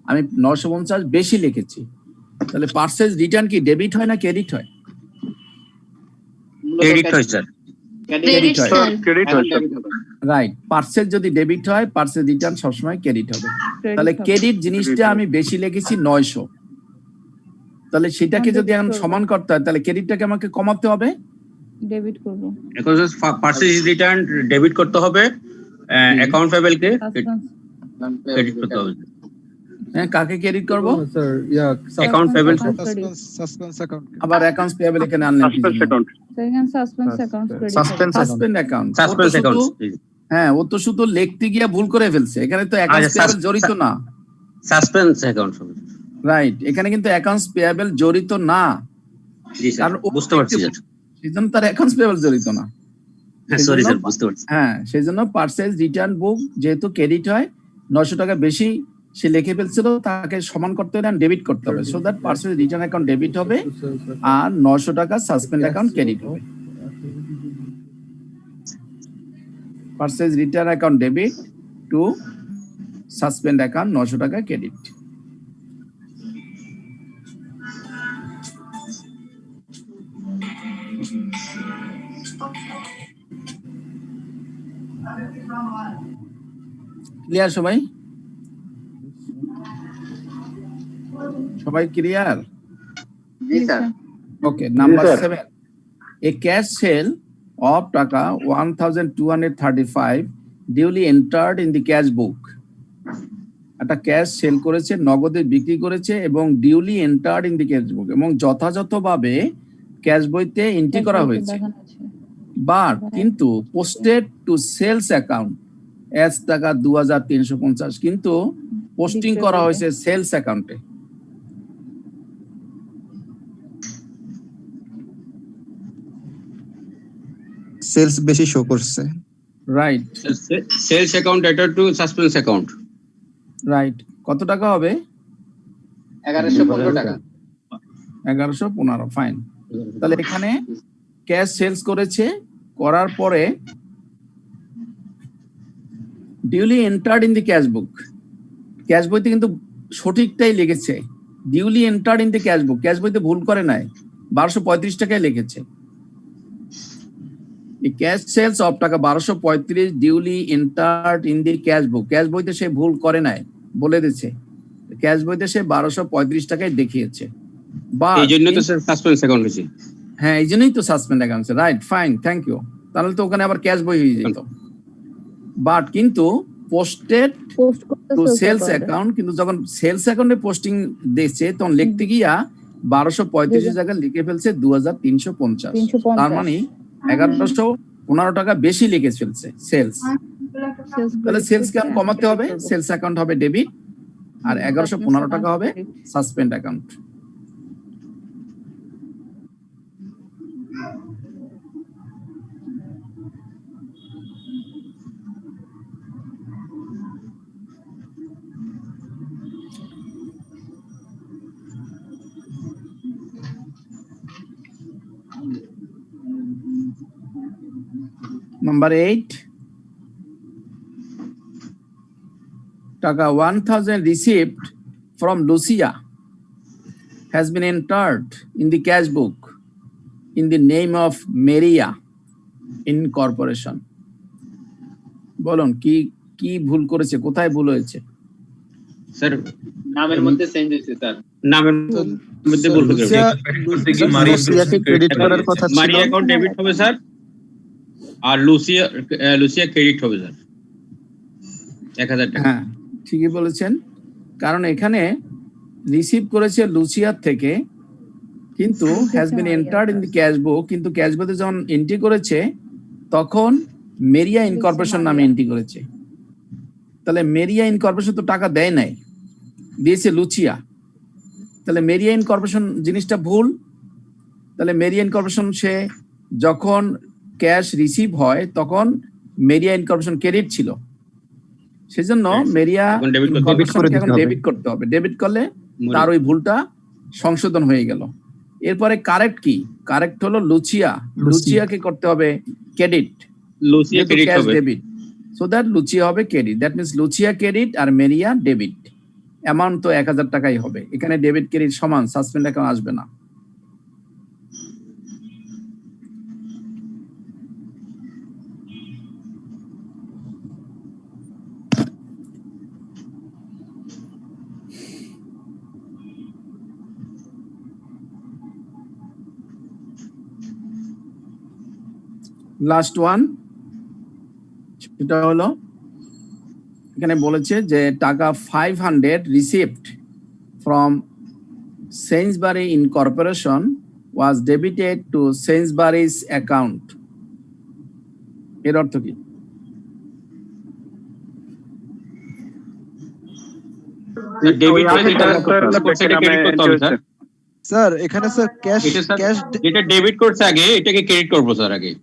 আমি 950 বেশি লিখেছি। তাহলে পার্সেল রিটার্ন কি ডেবিট হয় না ক্রেডিট হয়? ক্রেডিট হয় স্যার। ক্রেডিট হয়। ক্রেডিট হয় স্যার। রাইট, পার্সেল যদি ডেবিট হয় পার্সেল রিটার্ন সবসময় ক্রেডিট হবে। তাহলে ক্রেডিট জিনিসটা আমি বেশি লিখেছি 900। তাহলে সেটাকে যদি এখন সমান করতে হয় তাহলে ক্রেডিটটাকে আমাকে কমাতে হবে, ডেবিট করব। এখন পার্সেজ রিটার্ন ডেবিট করতে হবে, অ্যাকাউন্ট পেয়েবল কে ক্রেডিট করতে হবে। হ্যাঁ, কাকে ক্রেডিট করব? স্যার ইয়া অ্যাকাউন্ট পেয়েবল সাসপেন্স অ্যাকাউন্ট। আবার অ্যাকাউন্টস পেয়েবল এখানে আনলেন কি? Suspense account. Second suspense account credit. Suspend account. Suspense account. হ্যাঁ, ও তো শুধু লিখতে গিয়ে ভুল করে ফেলছে, এখানে তো অ্যাকাউন্টস পেয়েবল জড়িত না। Suspense account. রাইট, এখানে কিন্তু অ্যাকাউন্টস পেয়েবল জড়িত না। জি স্যার, বুঝতে পারছি স্যার। সেজন্য তার অ্যাকাউন্টস পেয়েবল জড়িত না। সরি স্যার, বুঝতে পারছি। হ্যাঁ, সেজন্য পার্সেল রিটার্ন বুক যেহেতু ক্রেডিট হয় 900 টাকা বেশি সে লিখে ফেলছিল, তাকে সমান করতে হলে ডেবিট করতে হবে। So that parcel return account debit হবে আর 900 টাকা সাসপেন্ড অ্যাকাউন্ট ক্রেডিট হবে। Parcel return account debit to suspend account 900 টাকা ক্রেডিট। ক্লিয়ার সবাই? সবাই clear? G sir. Okay, number 7. A cash sale of taka 1235 duly entered in the cash book. একটা cash sale করেছে, নগদে বিক্রি করেছে এবং duly entered in the cash book, এবং যথাযথভাবে ক্যাশ বইতে এন্ট্রি করা হয়েছে। বাট কিন্তু posted to sales account as টাকা 2350, কিন্তু পোস্টিং করা হয়েছে সেলস অ্যাকাউন্টে। সেলস বেশি শো করছে। Right, sales account attach to suspense account. Right, কত টাকা হবে? 1115 টাকা। 1115, ফাইন। তাহলে এখানে ক্যাশ সেলস করেছে, করার পরে duly entered in the cash book, cash বইতে কিন্তু সঠিকটাই লিখেছে, duly entered in the cash book, cash বইতে ভুল করে নাই, 1235 টাকায় লিখেছে। ক্যাশ সেলস অফ টাকা 1235 duly entered in the cash book, cash বইতে সে ভুল করে নাই, বলে দিচ্ছে ক্যাশ বইতে সে 1235 টাকায় দেখিয়েছে। বা এই জন্য তো স্যার সাসপেন্স অ্যাকাউন্ট হয়েছে। হ্যাঁ, এই জন্যই তো suspend account. Right, fine, thank you. তাহলে তো ওখানে আবার ক্যাশ বই হয়ে যেত। বাট কিন্তু পোস্টেড টু সেলস অ্যাকাউন্ট, কিন্তু যখন সেলস অ্যাকাউন্টে পোস্টিং দেখছে তখন লিখতে গিয়া 1235 জায়গায় লিখে ফেলছে 2350। তার মানে 1115 টাকা বেশি লিখে ফেলছে সেলস। তাহলে সেলস কে কমাতে হবে, সেলস অ্যাকাউন্ট হবে ডেবিট আর 1115 টাকা হবে suspend account. Number 8, taka 1000 received from Lucia has been entered in the cash book in the name of Maria Incorporation. বলুন কি কি ভুল করেছে, কোথায় ভুল হয়েছে? স্যার নামের মধ্যে চেঞ্জ হয়েছে স্যার। নামের মধ্যে ভুল হয়ে গেছে। লুসিয়াকে ক্রেডিট করার কথা ছিল। মারিয়া অ্যাকাউন্ট ডেবিট হবে স্যার, আর লুসিয়া ক্রেডিট হবে স্যার 1000 টাকা। হ্যাঁ ঠিকই বলেছেন, কারণ এখানে রিসিভ করেছে লুসিয়ার থেকে, কিন্তু has been entered in the cash বুক, কিন্তু ক্যাশ বুকে যখন এন্ট্রি করেছে তখন মেরিয়া ইনকর্পোরেশন নামে এন্ট্রি করেছে। তাহলে মেরিয়া ইনকর্পোরেশন তো টাকা দেয় নাই, দিয়েছে লুচিয়া। তাহলে মেরিয়া ইনকর্পোরেশন জিনিসটা ভুল। তাহলে মেরিয়া ইনকর্পোরেশন সে যখন ক্যাশ রিসিভ হয় তখন মেরিয়া ইনকর্পোরেশন ক্রেডিট ছিল, সেজন্য মেরিয়া ইনকর্পোরেশনকে এখন ডেবিট করতে হবে। ডেবিট করলে তার ওই ভুলটা সংশোধন হয়ে গেল। এরপরে কারেক্ট কি? কারেক্ট হলো লুচিয়াকে করতে হবে ক্রেডিট, লুচিয়া ক্রেডিট হবে ডেবিট, সো দ্যাট লুচিয়া হবে credit. That means Lucia credit আর মেরিয়া ডেবিট। অ্যামাউন্ট তো 1000 টাকাই হবে। এখানে ডেবিট ক্রেডিট সমান, সাসপেন্ড অ্যাকাউন্ট আসবে না। লাস্ট ওয়ান, সেটা হলো এখানে বলেছে যে টাকা 500 received from Sainsbury incorporation was debited to Sainsbury's account. এর অর্থ কি? স্যার এখানে স্যার ক্যাশ যেটা ডেবিট করছে আগে এটাকে ক্রেডিট করব স্যার আগে।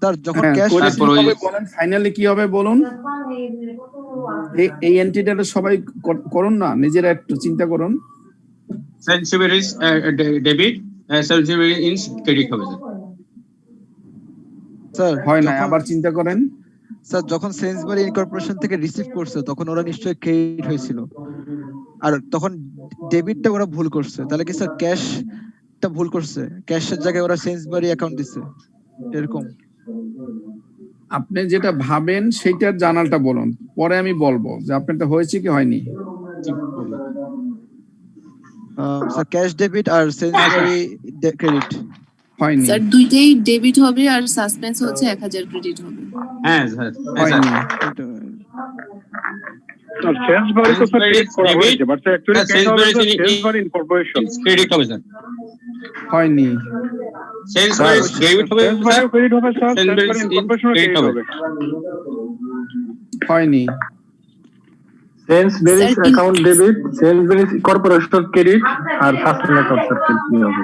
স্যার যখন ক্যাশ বলেন ফাইনালি কি হবে বলুন। এই এন্ট্রিটা সবাই করুন না, নিজেরা একটু চিন্তা করুন। সেইন্সবারিজ ডেবিট, সেইন্সবারিজ ক্রেডিট হবে স্যার। হয় না, আবার চিন্তা করেন। স্যার যখন সেইন্সবারি ইনকর্পোরেশন থেকে রিসিভ করছে তখন ওরা নিশ্চয়ই ক্রেডিট হয়েছিল, আর তখন ডেবিটটা ওরা ভুল করছে। তাহলে কি স্যার ক্যাশটা ভুল করছে, ক্যাশের জায়গায় ওরা সেইন্সবারি অ্যাকাউন্ট দিছে, এরকম? আপনি যেটা ভাবেন সেইটার জানালটা বলুন, পরে আমি বলবো যে আপনারটা হয়েছে কি হয়নি। স্যার ক্যাশ ডেবিট আর সেইন্সবারি ক্রেডিট হয়নি স্যার, দুইটাই ডেবিট হবে আর সাসপেন্স হচ্ছে 1000 ক্রেডিট হবে। হ্যাঁ স্যার হয়নি। সেইন্সবারি তো স্যার ক্রেডিট করা হয়েছে, but actually Sainsbury incorporation credit হবে স্যার। হয়নি। সেইন্সবারি ডেবিট হবে স্যার, ক্রেডিট হবে স্যার, সেইন্সবারি ইনকর্পোরেশন ক্রেডিট হবে। হয়নি। সেইন্সবারিজ অ্যাকাউন্ট ডেবিট, সেইন্সবারিজ কর্পোরেশন ক্রেডিট আর সাসপেন্ড অ্যাকাউন্ট কি হবে?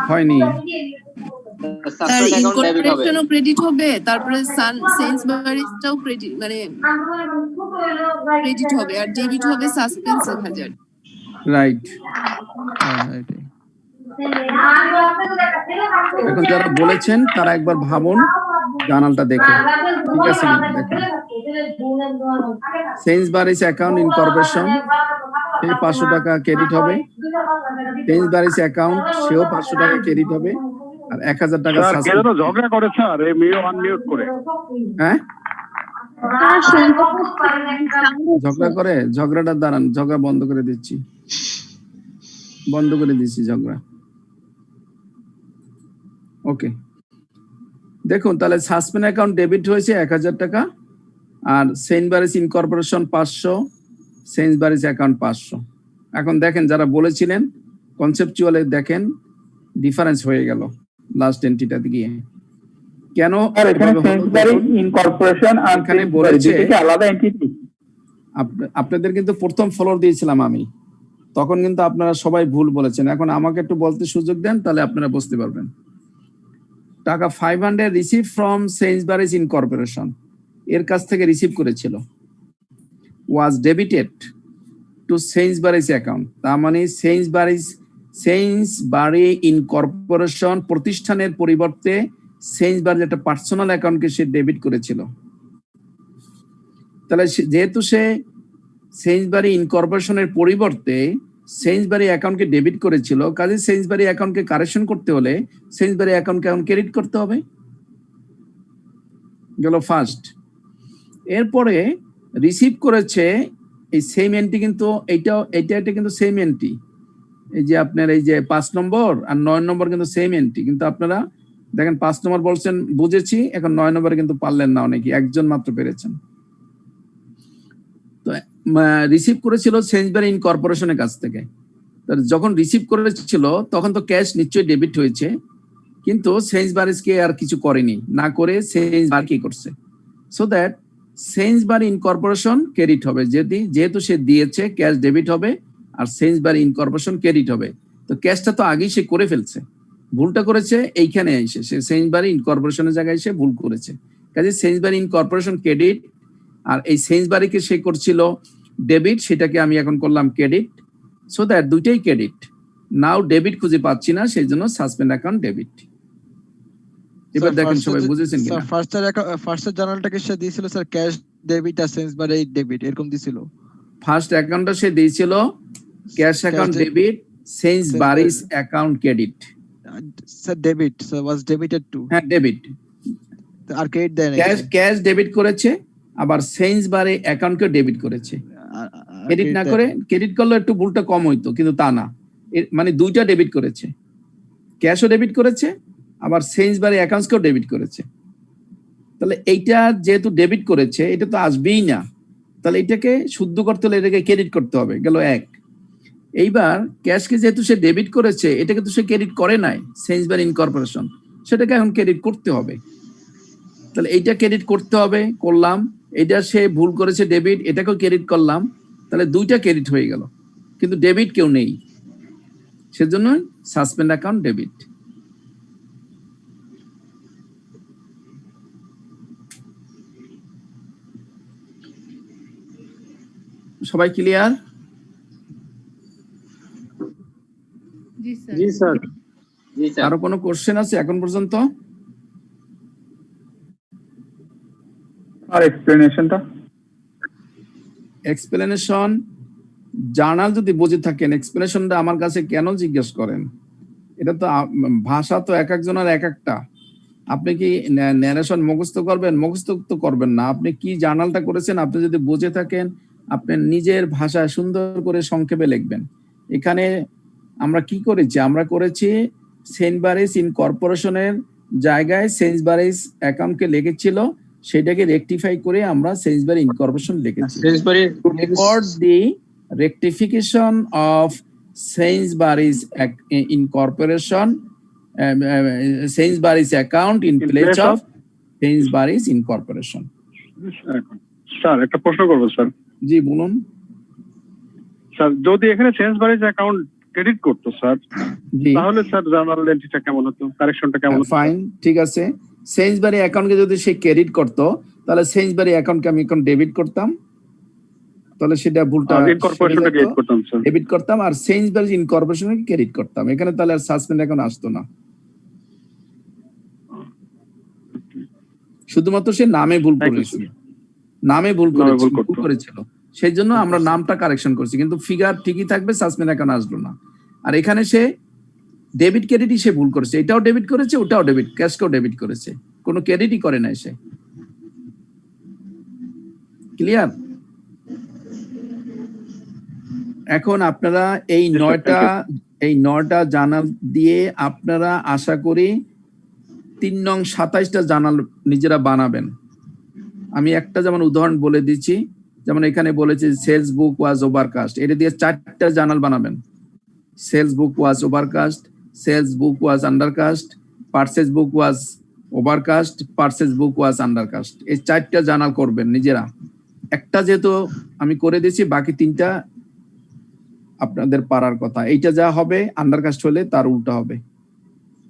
হয়নি। স্যার ইনকর্পোরেশনও ক্রেডিট হবে, তারপরে সেইন্সবারিজটাও ক্রেডিট মানে ক্রেডিট হবে, আর ডেবিট হবে সাসপেন্স 1000। রাইট। এখন যারা বলেছেন তারা একবার ভাবুন জানালটা দেখে, ঠিক আছে? দেখুন সেইন্সবারিজ অ্যাকাউন্ট ইনকর্পোরেশন, সেই 500 টাকা ক্রেডিট হবে। সেইন্সবারিজ অ্যাকাউন্ট, সেও 500 টাকা ক্রেডিট হবে, আর 1000 টাকা সাসপেন্ড। ঝগড়া করে স্যার, এই মিউ আনমিউট করে। হ্যাঁ ঝগড়া করে, ঝগড়াটা দাঁড়ান, ঝগড়া বন্ধ করে দিচ্ছি, বন্ধ করে দিচ্ছি ঝগড়া। ওকে, দেখুন তাহলে সাসপেন্ড অ্যাকাউন্ট ডেবিট হয়েছে 1000 টাকা, আর সেইন্সবারিজ ইনকর্পোরেশন 500, সেইন্সবারিজ অ্যাকাউন্ট 500। এখন দেখেন যারা বলেছিলেন কনসেপচুয়ালি দেখেন ডিফারেন্স হয়ে গেল লাস্ট এন্ট্রিটা গিয়ে। কেন ইনকর্পোরেশন আর এখানে বলেছে আলাদা এন্টিটি। আপনাদের কিন্তু প্রথম ফলোর দিয়েছিলাম আমি, তখন কিন্তু আপনারা সবাই ভুল বলেছেন। এখন আমাকে একটু বলতে সুযোগ দেন, তাহলে আপনারা বুঝতে পারবেন। টাকা 500 রিসিভ ফ্রম সেইন্সবারিজ ইনকর্পোরেশন, এর কাছ থেকে রিসিভ করেছিল, ওয়াজ ডেবিটেড টু সেইন্সবারিজ অ্যাকাউন্ট। তার মানে সেইন্সবারি ইনকর্পোরেশন প্রতিষ্ঠানের পরিবর্তে সেইন্সবারিজ একটা পার্সোনাল অ্যাকাউন্টকে সে ডেবিট করেছিল। তাহলে যেহেতু সে সেইন্সবারি ইনকর্পোরেশনের পরিবর্তে সেইন্সবারি অ্যাকাউন্টকে ডেবিট করেছিল, কাজে সেইন্সবারি অ্যাকাউন্টকে কারেকশন করতে হলে সেইন্সবারি অ্যাকাউন্টকে এখন ক্রেডিট করতে হবে, গেল ফার্স্ট। এরপরে রিসিভ করেছে এই সেম এন্ট্রি কিন্তু এটা কিন্তু সেম এন্ট্রি। এই যে আপনার এই যে 5 নম্বর আর 9 নম্বর কিন্তু সেম এন্ট্রি, কিন্তু আপনারা দেখেন 5 নম্বর বলছেন বুঝেছি, এখন 9 নম্বরে কিন্তু পারলেন না, অনেকে একজন মাত্র পেরেছেন। তো রিসিভ করেছিল সেন্সবারি ইনকর্পোরেশনের কাছ থেকে। যখন রিসিভ করেছিল তখন তো ক্যাশ নিশ্চয়ই ডেবিট হয়েছে, কিন্তু সেন্সবারিজকে আর কিছু করেনি, না করে সেন্সবারি কি করছে, সো দ্যাট সেন্সবারি ইনকর্পোরেশন ক্রেডিট হবে। যেহেতু সে দিয়েছে ক্যাশ ডেবিট হবে আর সেন্সবারি ইনকর্পোরেশন ক্রেডিট হবে। তো ক্যাশটা তো আগেই সে করে ফেলছে, ভুলটা করেছে এইখানে এসে, সে সেন্সবারি ইনকর্পোরেশনের জায়গায় এসে ভুল করেছে। কাজে সেন্সবারি ইনকর্পোরেশন ক্রেডিট, আর এই সেন্সবারিকে সে করছিল ডেবিট, সেটাকে আমি এখন করলাম ক্রেডিট, সো দ্যাট দুইটাই ক্রেডিট। নাও ডেবিট খুঁজে পাচ্ছি না, সেই জন্য সাসপেন্ড অ্যাকাউন্ট ডেবিট। এবার দেখেন সবাই বুঝেছেন কিনা। ফার্স্টের জার্নালটাকে সে দিয়েছিল স্যার ক্যাশ ডেবিট আর সেন্সবারি ডেবিট এরকম দিছিল। ফার্স্ট অ্যাকাউন্টটা সে দিয়েছিল cash account debit, Sainsbury's account credit. Sir debit was debited to. হ্যাঁ ডেবিট, আর ক্রেডিট দেয় না। ক্যাশ ডেবিট করেছে, আবার সেন্সবারি অ্যাকাউন্টকে ডেবিট করেছে। ক্রেডিট না করে, ক্রেডিট করলে একটু ভুলটা কম হইতো, কিন্তু তা না, মানে দুইটা ডেবিট করেছে, ক্যাশও ডেবিট করেছে আবার সেন্সবারি অ্যাকাউন্টসকেও ডেবিট করেছে। তাহলে এইটা যেহেতু ডেবিট করেছে, এটা তো আসবেই না, তাহলে এটাকে শুদ্ধ করতে হলে এটাকে ক্রেডিট করতে হবে, গেল এক। এইবার ক্যাশকে যেহেতু সে ডেবিট করেছে, এটাকে তো সে ক্রেডিট করে নাই সেন্সবারি ইনকর্পোরেশন, সেটাকে এখন ক্রেডিট করতে হবে। তাহলে এইটা ক্রেডিট করতে হবে, করলাম। এটা সে ভুল করেছে ডেবিট, এটাকেও ক্রেডিট করলাম, তাহলে দুইটা ক্রেডিট হয়ে গেল, কিন্তু ডেবিট কেউ নেই, সেজন্য সাসপেন্ড অ্যাকাউন্ট ডেবিট। সবাই ক্লিয়ার? জি স্যার। আরো কোনো কোশ্চেন আছে এখন পর্যন্ত? আর এক্সপ্লেনেশন জার্নাল যদি বুঝে থাকেন, এক্সপ্লেনেশনটা আমার কাছে কেন জিজ্ঞেস করেন? এটা তো ভাষা তো এক একজনের এক একটা। আপনি কি ন্যারেশন মুখস্থ করবেন? মুখস্থ তো করবেন না। আপনি কি জার্নালটা করেছেন, আপনি যদি বুঝে থাকেন, আপনি নিজের ভাষায় সুন্দর করে সংক্ষেপে লিখবেন। এখানে আমরা কি করেছি, আমরা করেছি সেন্সবারিজ ইনকর্পোরেশনের জায়গায় সেন্সবারিজ অ্যাকাউন্টকে লিখেছিল, সেটাকে রেকটিফাই করে আমরা সেন্সবারি ইনকর্পোরেশন লিখেছি। Record the rectification of Sainsbury's incorporation, Sainsbury's account in place of Sainsbury's incorporation. Sir একটা প্রশ্ন করবো স্যার। জি বলুন স্যার। যদি এখানে সেন্সবারিজ অ্যাকাউন্ট ক্রেডিট করতো স্যার, তাহলে স্যার জার্নাল এন্ট্রিটা কেমন হতো, কারেকশনটা কেমন হতো? ফাইন, ঠিক আছে। সেন্সবারি অ্যাকাউন্টকে যদি সে ক্রেডিট করতো, তাহলে সেন্সবারি অ্যাকাউন্টকে আমি এখন ডেবিট করতাম, তাহলে সেটা ভুলটা ইনকর্পোরেশনটা ক্রেডিট করতাম স্যার, ডেবিট করতাম, আর সেন্সবারি ইনকর্পোরেশনকে ক্রেডিট করতাম। এখানে তাহলে আর সাসপেন্ড অ্যাকাউন্ট আসতো না, শুধুমাত্র সে নামে ভুল করেছিল, নামে ভুল করেছিল, সেই জন্য আমরা নামটা কারেকশন করছি, কিন্তু ফিগার ঠিকই থাকবে, সাসপেন্ড অ্যাকাউন্ট আসলো না। আর এখানে সে ডেবিট ক্রেডিটই সে ভুল করেছে, এটাও ডেবিট করেছে, ওটাও ডেবিট, ক্যাশকেও ডেবিট করেছে, কোনো ক্রেডিটই করে নাই সে। ক্লিয়ার? এখন আপনারা এই 9টা জার্নাল দিয়ে আপনারা আশা করি 3 নং 27টা জার্নাল নিজেরা বানাবেন। আমি একটা যেমন উদাহরণ বলে দিচ্ছি, যেমন এখানে বলেছে সেলস বুক ওয়াজ ওভারকাস্ট, এটা দিয়ে 4টা জার্নাল বানাবেন। Sales book was overcast, sales book was আন্ডারকাস্ট, purchase book was overcast, purchase বুক ওয়াজ আন্ডারকাস্ট, এই 4টা জার্নাল করবেন নিজেরা। একটা যেহেতু আমি করে দিয়েছি, বাকি 3টা আপনাদের পারার কথা। এইটা যা হবে আন্ডারকাস্ট হলে তার উল্টা হবে,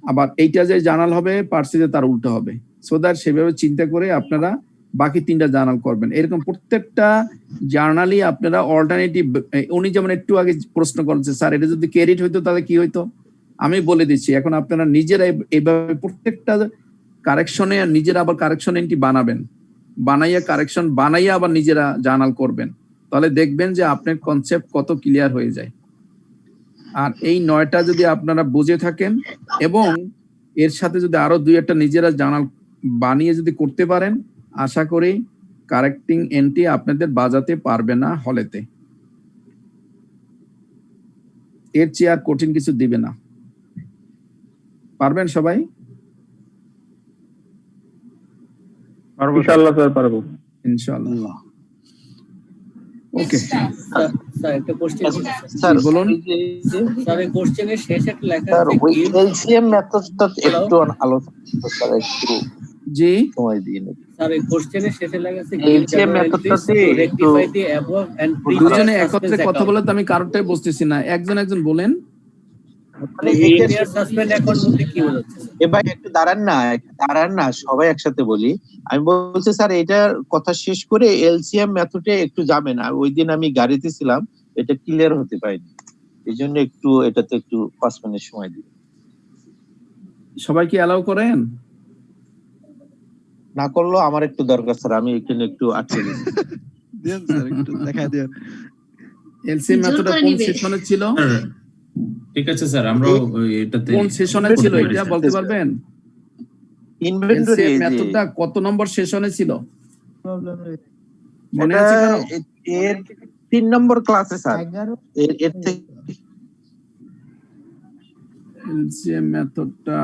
আবার এইটা যে জার্নাল হবে পারচেজে তার উল্টা হবে, সো দ্যাট সেভাবে চিন্তা করে আপনারা বাকি 3টা জার্নাল করবেন। এরকম প্রত্যেকটা জার্নালই আপনারা অল্টারনেটিভ, উনি যেমন একটু আগে প্রশ্ন করেছে স্যার এটা যদি ক্রেডিট হইতো তাহলে কি হইতো, আমি বলে দিচ্ছি। এখন আপনারা নিজেরা এইভাবে প্রত্যেকটা কারেকশনে নিজেরা আবার কারেকশন এন্ট্রি বানাবেন, বানাইয়া কারেকশন বানাইয়া আবার নিজেরা জার্নাল করবেন, তাহলে দেখবেন যে আপনার কনসেপ্ট কত ক্লিয়ার হয়ে যায়। আর এই 9টা যদি আপনারা বুঝে থাকেন এবং এর সাথে যদি আরো 2-1টা নিজেরা জার্নাল বানিয়ে যদি করতে পারেন, আশা করি কারেক্টিং এন্ট্রি আপনাদের বাজাতে পারবে না হলেতে, এর চেয়ে আর কঠিন কিছু দিবে না। পারবেন সবাই? ইনশাআল্লাহ স্যার পারবো। ইনশাআল্লাহ। ওকে স্যার একটা কোশ্চেন স্যার বলুন। স্যার এই কোশ্চেনের শেষে লেখা স্যার আছে ওই এলসিএম মেথডটা একটু আলোচনা স্যার একটু জি সময় দিন। স্যার এই কোশ্চেনের শেষে লেখা আছে LCM মেথডটাতে রেকটিফাই দি অ্যাবভ এন্ড দুজনে একত্রে কথা বলে তো আমি কারোরটাই বুঝতেছি না, একজন বলেন। প্রিভিয়াস সাসপেন্ড অ্যাকাউন্ট বলতে কি বোঝাচ্ছে? এ ভাই একটু দাঁড়ান না সবাই একসাথে বলি। আমি বলছি স্যার এটার কথা শেষ করে এলসিএম মেথডে একটু যাবেন। ওই দিন আমি গাড়িতে ছিলাম, এটা ক্লিয়ার হতে পারিনি, এই জন্য একটু এটাতে একটু 5 মিনিট সময় দিন। সবাই কি অ্যালাউ করেন? না করলেও আমার একটু দরকার স্যার, আমি এখানে একটু আটকে গেছি। দেন স্যার একটু দেখাই দেন। এলসিএম মেথডটা কোন সেশনে ছিল? ঠিক আছে স্যার, আমরা এটাতে কোন সেশনে ছিল এটা বলতে পারবেন? ইনভেন্টরি মেথডটা কত নম্বর সেশনে ছিল মনে আছে কারো? এর 3 নম্বর ক্লাসে স্যার। এর থেকে এলসিএম মেথডটা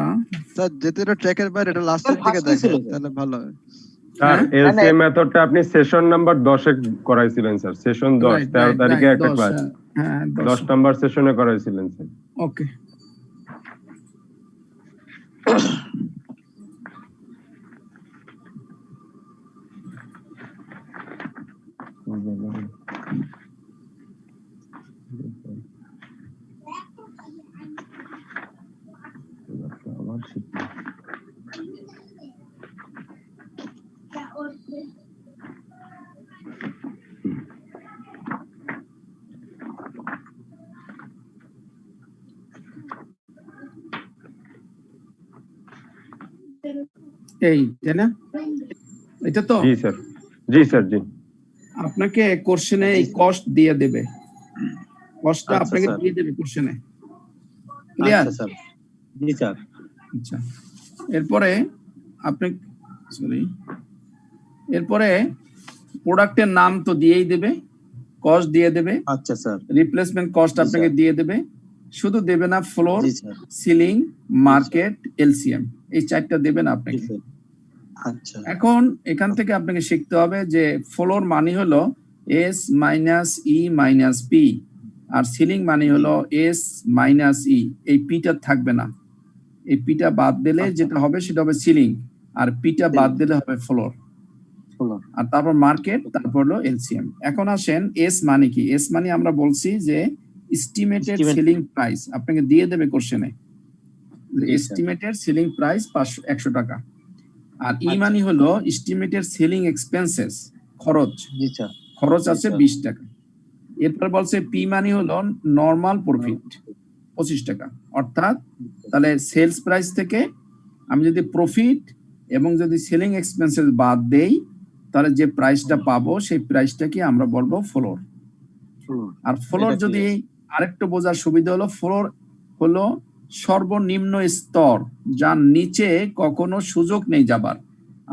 স্যার যেটা ট্র্যাকের বাইরে এটা লাস্টের দিকে দেখেন তাহলে ভালো হয়। স্যার এলসিএম মেথডটা আপনি সেশন নাম্বার 10 এ করাইছিলেন স্যার, সেশন 10 13 তারিখে একটা ক্লাস। হ্যাঁ 10 নাম্বার সেশনে করাইছিলেন স্যার। ওকে এই তাই না? এটা তো জি স্যার জি। আপনাকে কোশ্চেনে এই কস্ট দিয়ে দেবে, কস্টটা আপনাকে দিয়ে দেবে কোশ্চেনে। ক্লিয়ার? আচ্ছা স্যার। জি স্যার। আচ্ছা এরপরে আপনি এরপরে প্রোডাক্টের নাম তো দিয়েই দেবে, কস্ট দিয়ে দেবে। আচ্ছা স্যার। রিপ্লেসমেন্ট কস্ট আপনাকে দিয়ে দেবে, শুধু দেবে না ফ্লোর, সিলিং, মার্কেট, এলসিএম, এই 4টা দেবে না আপনাকে। আচ্ছা এখন এখান থেকে আপনাকে শিখতে হবে যে ফ্লোর মানে হলো S minus E minus P, আর সিলিং মানে হলো এস মাইনাস ই। এই পিটা থাকবে না, এই পিটা বাদ দিলে যেটা হবে সেটা হবে সিলিং, আর পিটা বাদ দিলে হবে ফ্লোর, আর তারপর মার্কেট, তারপর হলো এলসিএম। এখন আসেন এস মানে কি? এস মানে আমরা বলছি যে এস্টিমেটেড সেলিং প্রাইস আপনাকে দিয়ে দেবে কোশ্চেনে, এস্টিমেটেড সেলিং প্রাইস 100 টাকা। আর ই মানে হলো এস্টিমেটেড সেলিং এক্সপেন্সেস, খরচ আছে 20 টাকা। এরপর বলছে পি মানে হলো নরমাল প্রফিট 25 টাকা। অর্থাৎ তাহলে সেলস প্রাইস থেকে আমি যদি প্রফিট এবং যদি সেলিং এক্সপেন্সেস বাদ দেই তাহলে যে প্রাইসটা পাবো সেই প্রাইসটাকে আমরা বলবো ফ্লোর। আর ফ্লোর যদি আরেকটু বোঝার সুবিধা হলো, ফ্লোর হলো সর্বনিম্ন স্তর, যার নিচে কখনো সুযোগ নেই যাবার।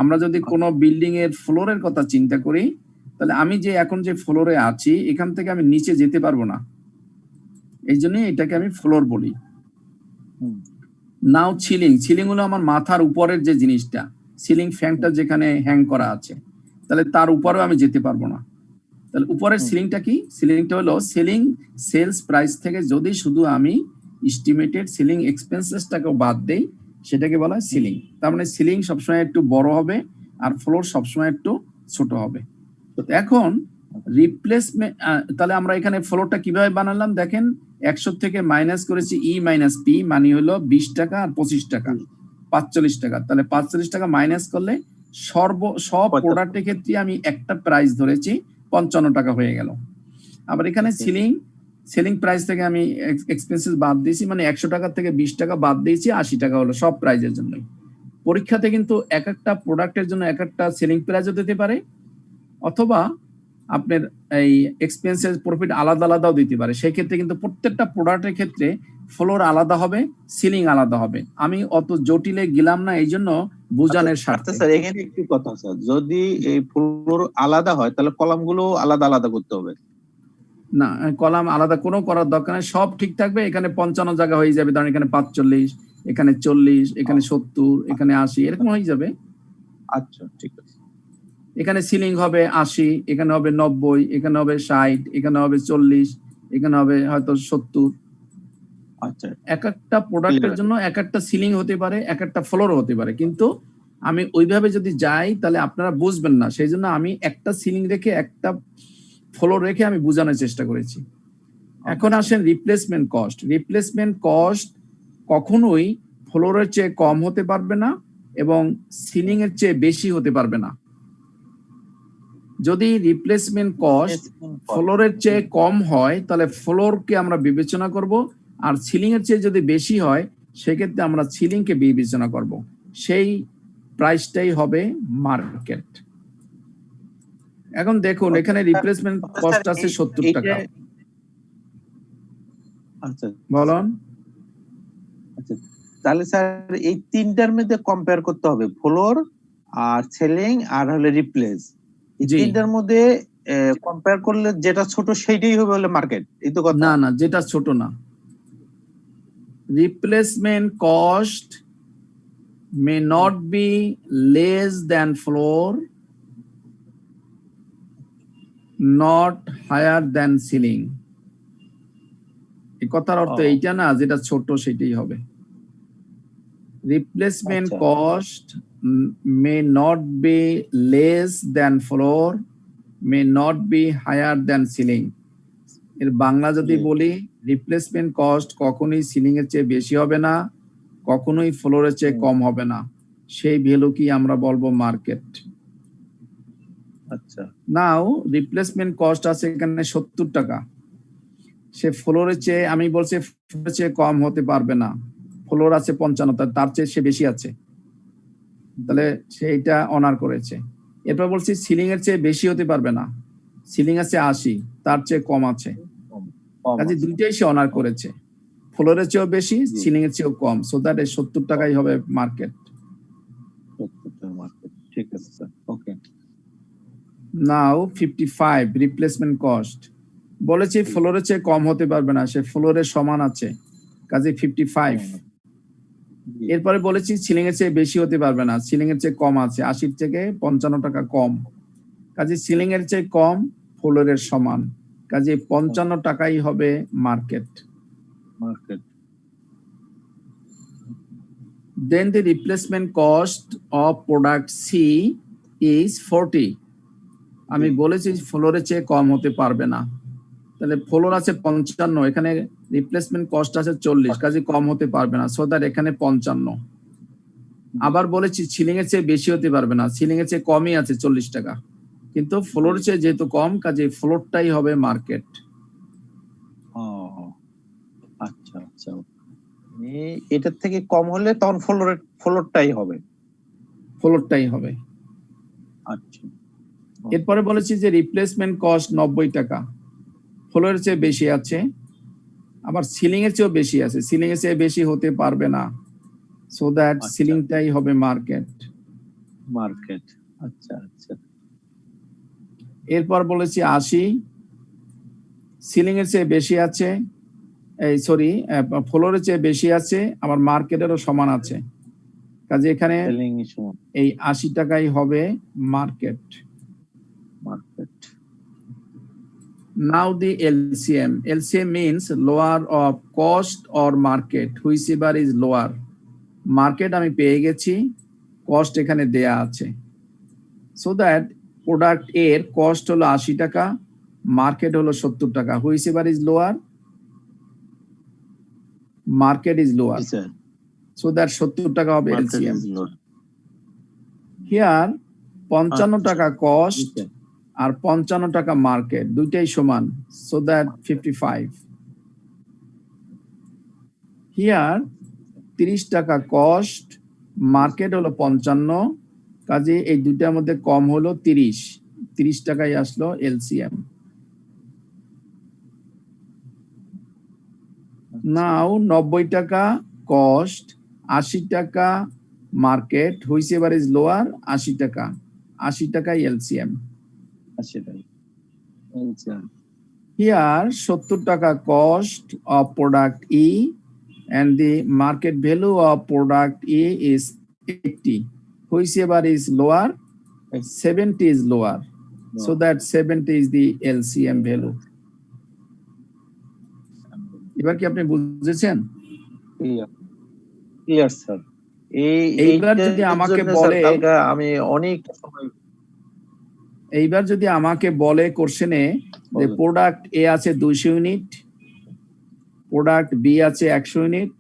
আমরা যদি কোনো বিল্ডিং এর ফ্লোরের কথা চিন্তা করি তাহলে আমি যে এখন যে ফ্লোরে আছি এখান থেকে আমি নিচে যেতে পারবো না, এই জন্য এটাকে আমি ফ্লোর বলি। নাও সিলিং হলো আমার মাথার উপরের যে জিনিসটা, সিলিং ফ্যানটা যেখানে হ্যাং করা আছে, তাহলে তার উপরেও আমি যেতে পারবো না। তাহলে উপরের সিলিংটা কি? সিলিংটা হলো সেলিং সেলস প্রাইস থেকে যদি শুধু আমি এস্টিমেটেড সেলিং এক্সপেন্সেসটাকে বাদ দেই সেটাকে বলা হয় সিলিং। তার মানে সিলিং সবসময় একটু বড় হবে আর ফ্লোর সবসময় একটু ছোট হবে। এখন রিপ্লেসমেন্ট, তাহলে আমরা এখানে ফ্লোরটা কিভাবে বানালাম দেখেন, 100 থেকে মাইনাস করেছি ই মাইনাস পি, মানে হলো 20 টাকা আর 25 টাকা, 45 টাকা। তাহলে 45 টাকা মাইনাস করলে সব প্রোডাক্টের ক্ষেত্রে আমি একটা প্রাইস ধরেছি 55 টাকা হয়ে গেল। আবার এখানে সেলিং প্রাইস থেকে আমি এক্সপেন্সেস বাদ দিয়েছি, মানে 100 টাকা থেকে 20 টাকা বাদ দিয়েছি, 80 টাকা হলো সব প্রাইজের জন্যই। পরীক্ষাতে কিন্তু এক একটা প্রোডাক্টের জন্য এক একটা সেলিং প্রাইসও দিতে পারে, অথবা আপনার এই এক্সপেন্সেস প্রফিট আলাদা আলাদাও দিতে পারে। সেই ক্ষেত্রে কিন্তু প্রত্যেকটা প্রোডাক্টের ক্ষেত্রে ফ্লোর আলাদা হবে, সিলিং আলাদা হবে। আমি অত জটিলে গেলাম না, এই জন্য বুঝানোর স্বার্থে। স্যার এখানে একটু কথা স্যার, যদি এই ফ্লোর আলাদা হয় তাহলে কলামগুলো আলাদা আলাদা করতে হবে। না, কলাম আলাদা কোনো করার দরকার নেই, সব ঠিক থাকবে। এখানে 55 জায়গা হয়ে যাবে, ধরেন এখানে 45, এখানে 40, এখানে 70, এখানে 80, এরকম হয়ে যাবে। আচ্ছা ঠিক আছে। এখানে সিলিং হবে 80, এখানে হবে 90, এখানে হবে 60, এখানে হবে 40, এখানে হবে হয়তো 70। আচ্ছা, এক একটা প্রোডাক্টের জন্য এক একটা সিলিং হতে পারে, এক একটা ফ্লোর হতে পারে, কিন্তু আমি ওইভাবে যদি যাই তাহলে আপনারা বুঝবেন না। সেই জন্য আমি একটা সিলিং রেখে একটা ফ্লোর রেখে আমি বোঝানোর চেষ্টা করেছি। এখন আসেন রিপ্লেসমেন্ট কস্ট। রিপ্লেসমেন্ট কস্ট কখনোই ফ্লোরের চেয়ে কম হতে পারবে না এবং সিলিং এর চেয়ে বেশি হতে পারবে না। যদি রিপ্লেসমেন্ট কস্ট ফ্লোরের চেয়ে কম হয় তাহলে ফ্লোরকে আমরা বিবেচনা করব, আর সিলিং এর চেয়ে যদি বেশি হয় সেক্ষেত্রে আমরা সিলিংকে বিবেচনা করব। সেই প্রাইসটাই হবে মার্কেট। এখন দেখুন এখানে রিপ্লেসমেন্ট কস্ট আছে 70 টাকা। আচ্ছা বলুন। আচ্ছা তাহলে স্যার এই তিনটার মধ্যে কম্পেয়ার করতে হবে, ফ্লোর আর সেলিং আর হলে রিপ্লেস। এই তিনটার মধ্যে কম্পেয়ার করলে যেটা ছোট সেইটাই হবে হলে মার্কেট, এই তো কথা? না না, যেটা ছোট না। Replacement cost may not be less than floor, not higher than ceiling. এই কথার অর্থ এইটা না, যেটা ছোট সেটাই হবে। Replacement cost may not be less than floor, may not be higher than ceiling. এর বাংলা যদি বলি, রিপ্লেসমেন্ট কস্ট কখনোই সিলিং এর চেয়ে বেশি হবে না, কখনোই ফ্লোরের চেয়ে কম হবে না। সেই ভ্যালু কি আমরা বলবো মার্কেট। আচ্ছা, নাও রিপ্লেসমেন্ট কস্ট আছে এখানে 70 টাকা। সে ফ্লোরের চেয়ে, আমি বলছি ফ্লোরের চেয়ে কম হতে পারবে না। ফ্লোর আছে 55, তার চেয়ে সে বেশি আছে, তাহলে সেইটা অনার করেছে। এরপর বলছি সিলিং এর চেয়ে বেশি হতে পারবে না, সিলিং আছে 80, তার চেয়ে কম আছে, কাজে দুইটাই সে অনার করেছে। ফ্লোরের চেয়েও বেশি, সিলিং এর চেয়েও কম, সো দ্যাট 70 টাকাই হবে মার্কেট। 70 টাকা মার্কেট, ঠিক আছে স্যার, ওকে। নাও 55 রিপ্লেসমেন্ট কস্ট। বলেছি ফ্লোরের চেয়ে কম হতে পারবে না, সে ফ্লোরের সমান আছে, কাজে 55। এরপরে বলেছি সিলিং এর চেয়ে বেশি হতে পারবে না, সিলিং এর চেয়ে কম আছে, 80 থেকে 55 টাকা কম, কাজে সিলিং এর চেয়ে কম, ফ্লোরের সমান, কাজে 55 টাকাই হবে market. Market. Then the replacement cost of product C is 40. আমি বলেছি ফ্লোরের চেয়ে কম হতে পারবে না, তাহলে ফ্লোর আছে 55, এখানে রিপ্লেসমেন্ট কস্ট আছে 40, কাজে কম হতে পারবে না, সো দ্যাট এখানে 55। আবার বলেছি সিলিং এর চেয়ে বেশি হতে পারবে না, সিলিং এর চেয়ে কমই আছে 40 টাকা, কিন্তু ফ্লোরের চেয়ে যেহেতু কম, কাজে ফ্লোরটাই হবে মার্কেট। আচ্ছা আচ্ছা, এটার থেকে কম হলে তখন ফ্লোরটাই হবে। ফ্লোরটাই হবে। আচ্ছা, এরপরে বলেছি যে রিপ্লেসমেন্ট কস্ট 90 টাকা, ফ্লোরের চেয়ে বেশি আছে, আবার সিলিং এর চেয়েও বেশি আছে, সিলিং এর চেয়ে বেশি হতে পারবে না, সো দ্যাট সিলিংটাই হবে মার্কেট। মার্কেট, আচ্ছা আচ্ছা। এরপর বলেছি 80, সিলিং এর চেয়ে বেশি আছে, এই সরি ফ্লোরের চেয়ে বেশি আছে, আবার মার্কেটেরও সমান আছে, কাজে এখানে এই 80 টাকাই হবে market. Market. Now the LCM. LCM means lower of cost or market, whichever is lower. Market আমি পেয়ে গেছি, কস্ট এখানে দেয়া আছে, so that প্রোডাক্ট এর কস্ট হলো 80 টাকা, মার্কেট হলো 70 টাকা, whichever is lower, market is lower, so that 70 টাকা হবে LCM. Here 55 টাকা কস্ট আর 55 টাকা মার্কেট, দুইটাই সমান, সো দ্যাট 55। হিয়ার 30 টাকা কস্ট, মার্কেট হলো 55, কাজে এই দুইটার মধ্যে কম হলো 30 টাকাই আসলো এলসিএম। নাও 90 টাকা কস্ট, 80 টাকা market which ever is lower 80 টাকা, 80 টাকায় এলসিএম। 80 টাকা LCM। Here 70 টাকা cost of product E and the market value of product A is 80. Whichever is lower, 70 is lower. So that 70 is the LCM value. এবার কি আপনি বুঝেছেন? Clear sir. এইবার যদি আমাকে বলে, আমি অনেক সময় এইবার যদি আমাকে বলে কোশ্চেনে যে প্রোডাক্ট এ আছে 200 ইউনিট, প্রোডাক্ট বি আছে 100 ইউনিট,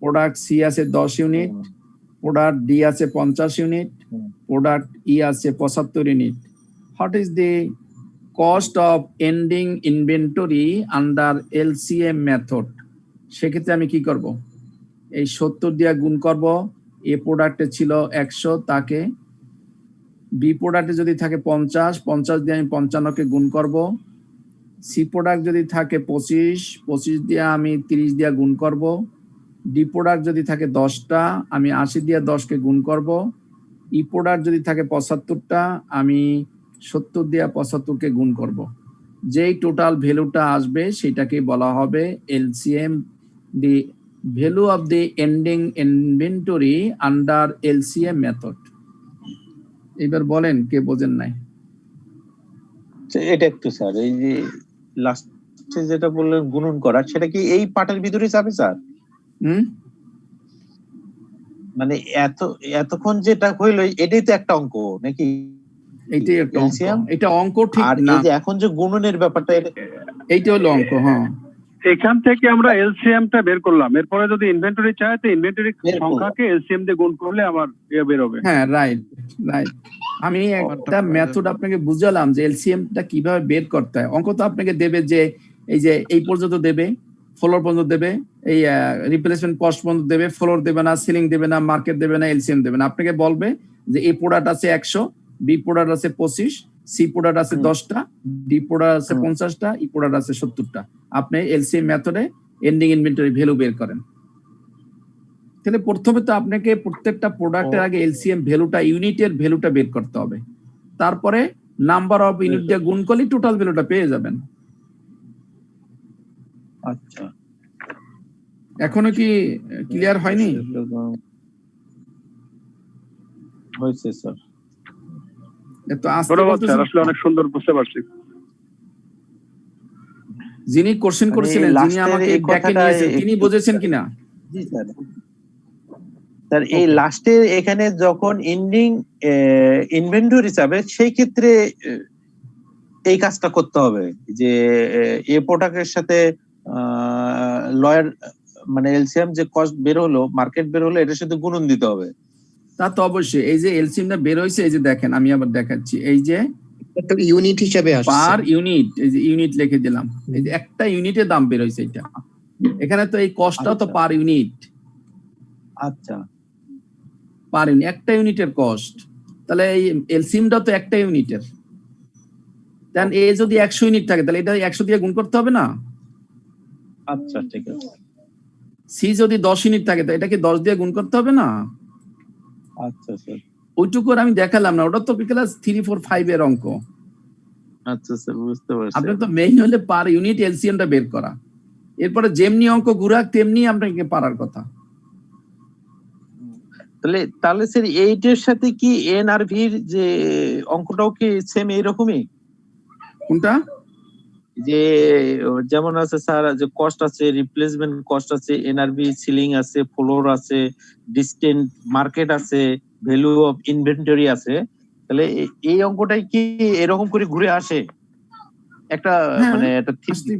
প্রোডাক্ট সি আছে 10 ইউনিট, প্রোডাক্ট ডি আছে 50 ইউনিট, প্রোডাক্ট ই আছে 75 unit, what is the cost of ending inventory under LCM method? সেক্ষেত্রে আমি কি করব? এই 70 দিয়ে গুণ করব। এ প্রোডাক্টে ছিল 100, তাকে বি প্রোডাক্টে যদি থাকে 50, 50 দিয়ে আমি 55 কে গুণ করব। সি প্রোডাক্ট যদি থাকে 25, 25 দিয়ে আমি 30 দিয়ে গুণ করব। ডি প্রোডাক্ট যদি থাকে 10টা, আমি 80 দিয়ে 10 কে গুণ করব। ই প্রোডাক্ট যদি থাকে 75টা, আমি 70 দিয়ে 75 কে গুণ করব। যেই টোটাল ভ্যালুটা আসবে সেটাকে বলা হবে LCM, the value of the ending inventory under LCM method. এবার বলেন কে বোঝেন নাই? এটা একটু স্যার, এই যে লাস্টে যেটা বললেন গুণন করা, সেটা কি এই পার্টের ভিতরে যাবে স্যার? মানে এতক্ষণ যেটা হইলো এটাই তো একটা অঙ্ক নাকি? এইটাই একটা অঙ্ক। এটা অঙ্ক ঠিক আর না। এই যে এখন যে গুণনের ব্যাপারটা, এইটা হলো অঙ্ক। হ্যাঁ, এখান থেকে আমরা এলসিএম টা বের করলাম, এরপরে যদি ইনভেন্টরি চাই তো ইনভেন্টরি সংখ্যাকে এলসিএম দিয়ে গুণ করলে আমার বের হবে। হ্যাঁ, রাইট রাইট। আমি একটা মেথড আপনাকে বুঝালাম যে এলসিএম টা কিভাবে বের করতে হয়। অঙ্ক তো আপনাকে দেবে যে এই যে এই পর্যন্ত দেবে, ফ্লোর পর্যন্ত দেবে, এই রিপ্লেসমেন্ট কস্ট পর্যন্ত দেবে, ফ্লোর দেবে না, সিলিং দেবে না, মার্কেট দেবে না, এলসিএম দেবে না। আপনাকে বলবে যে এই প্রোডাক্ট আছে 100, বি প্রোডাক্ট আছে 25, সি প্রোডাক্ট আছে 10টা, ডি প্রোডাক্ট আছে 50টা, ই প্রোডাক্ট আছে 70টা। আপনি এলসিএম মেথডে এন্ডিং ইনভেন্টরি ভ্যালু বের করেন। তাহলে প্রথমে তো আপনাকে প্রত্যেকটা প্রোডাক্টের আগে এলসিএম ভ্যালুটা, ইউনিটের ভ্যালুটা বের করতে হবে। তারপরে নাম্বার অফ ইউনিট দিয়ে গুণ করলে টোটাল ভ্যালুটা পেয়ে যাবেন। আচ্ছা, এখনো কি ক্লিয়ার হয়নি? হয়েছে স্যার। এত আস্তে বলতেছেন। আসলে অনেক সুন্দর বুঝতে পারছি। যিনি কোশ্চেন করেছিলেন, যিনি আমাকে ব্যাকে নিয়েছেন, তিনি বুঝেছেন কিনা? জি স্যার। স্যার এই লাস্টে এখানে যখন এন্ডিং ইনভেন্টরি যাবে সেই ক্ষেত্রে এই কাজটা করতে হবে যে এ প্রোডাক্টের সাথে লয়ার মানে এলসিএম যে কস্ট বের হলো, মার্কেট বের হলো, এটার সাথে গুণন দিতে হবে। তা তো অবশ্যই। এই যে এলসিএমটা বের হয়েছে, এই যে দেখেন আমি আবার দেখাচ্ছি, এই যে ইউনিট হিসেবে আসছে, পার ইউনিট, এই যে ইউনিট লিখে দিলাম, এই যে একটা ইউনিটের দাম বের হয়েছে এটা। এখানে তো এই কস্টটা তো পার ইউনিট। আচ্ছা, পার ইউনিট, একটা ইউনিটের কস্ট। তাহলে এই এলসিএমটা তো একটা ইউনিটের। দেন এ যদি 100 ইউনিট থাকে তাহলে এটা 100 দিয়ে গুণ করতে হবে না? আচ্ছা, ঠিক আছে। সি যদি 10 ইউনিট থাকে তো এটাকে 10 দিয়ে গুণ করতে হবে না? আচ্ছা স্যার, ওইটুকু আমি দেখালাম না, ওটা তো ক্লাস 3, 4, 5 এর অঙ্ক। আচ্ছা স্যার, বুঝতে পারছি। আপনার তো মেইন হলে পার ইউনিট এলসিএমটা বের করা। এরপরে যেমনি অঙ্ক ঘুরাক তেমনি আপনাকে পারার কথা। তাহলে স্যার এইটার সাথে কি এনআরভির যে অঙ্কটাও কি সেম এইরকমই? কোনটা? যে যেমন আছে স্যার, যে কস্ট আছে, রিপ্লেসমেন্ট কস্ট আছে, এনআরভি সিলিং আছে, ফ্লোর আছে, ডিস্টেন্ট মার্কেট আছে, ভ্যালু অফ ইনভেন্টরি আছে, তাহলে এই অঙ্কটাই কি এরকম করে ঘুরে আসে একটা মানে একটা আসতেই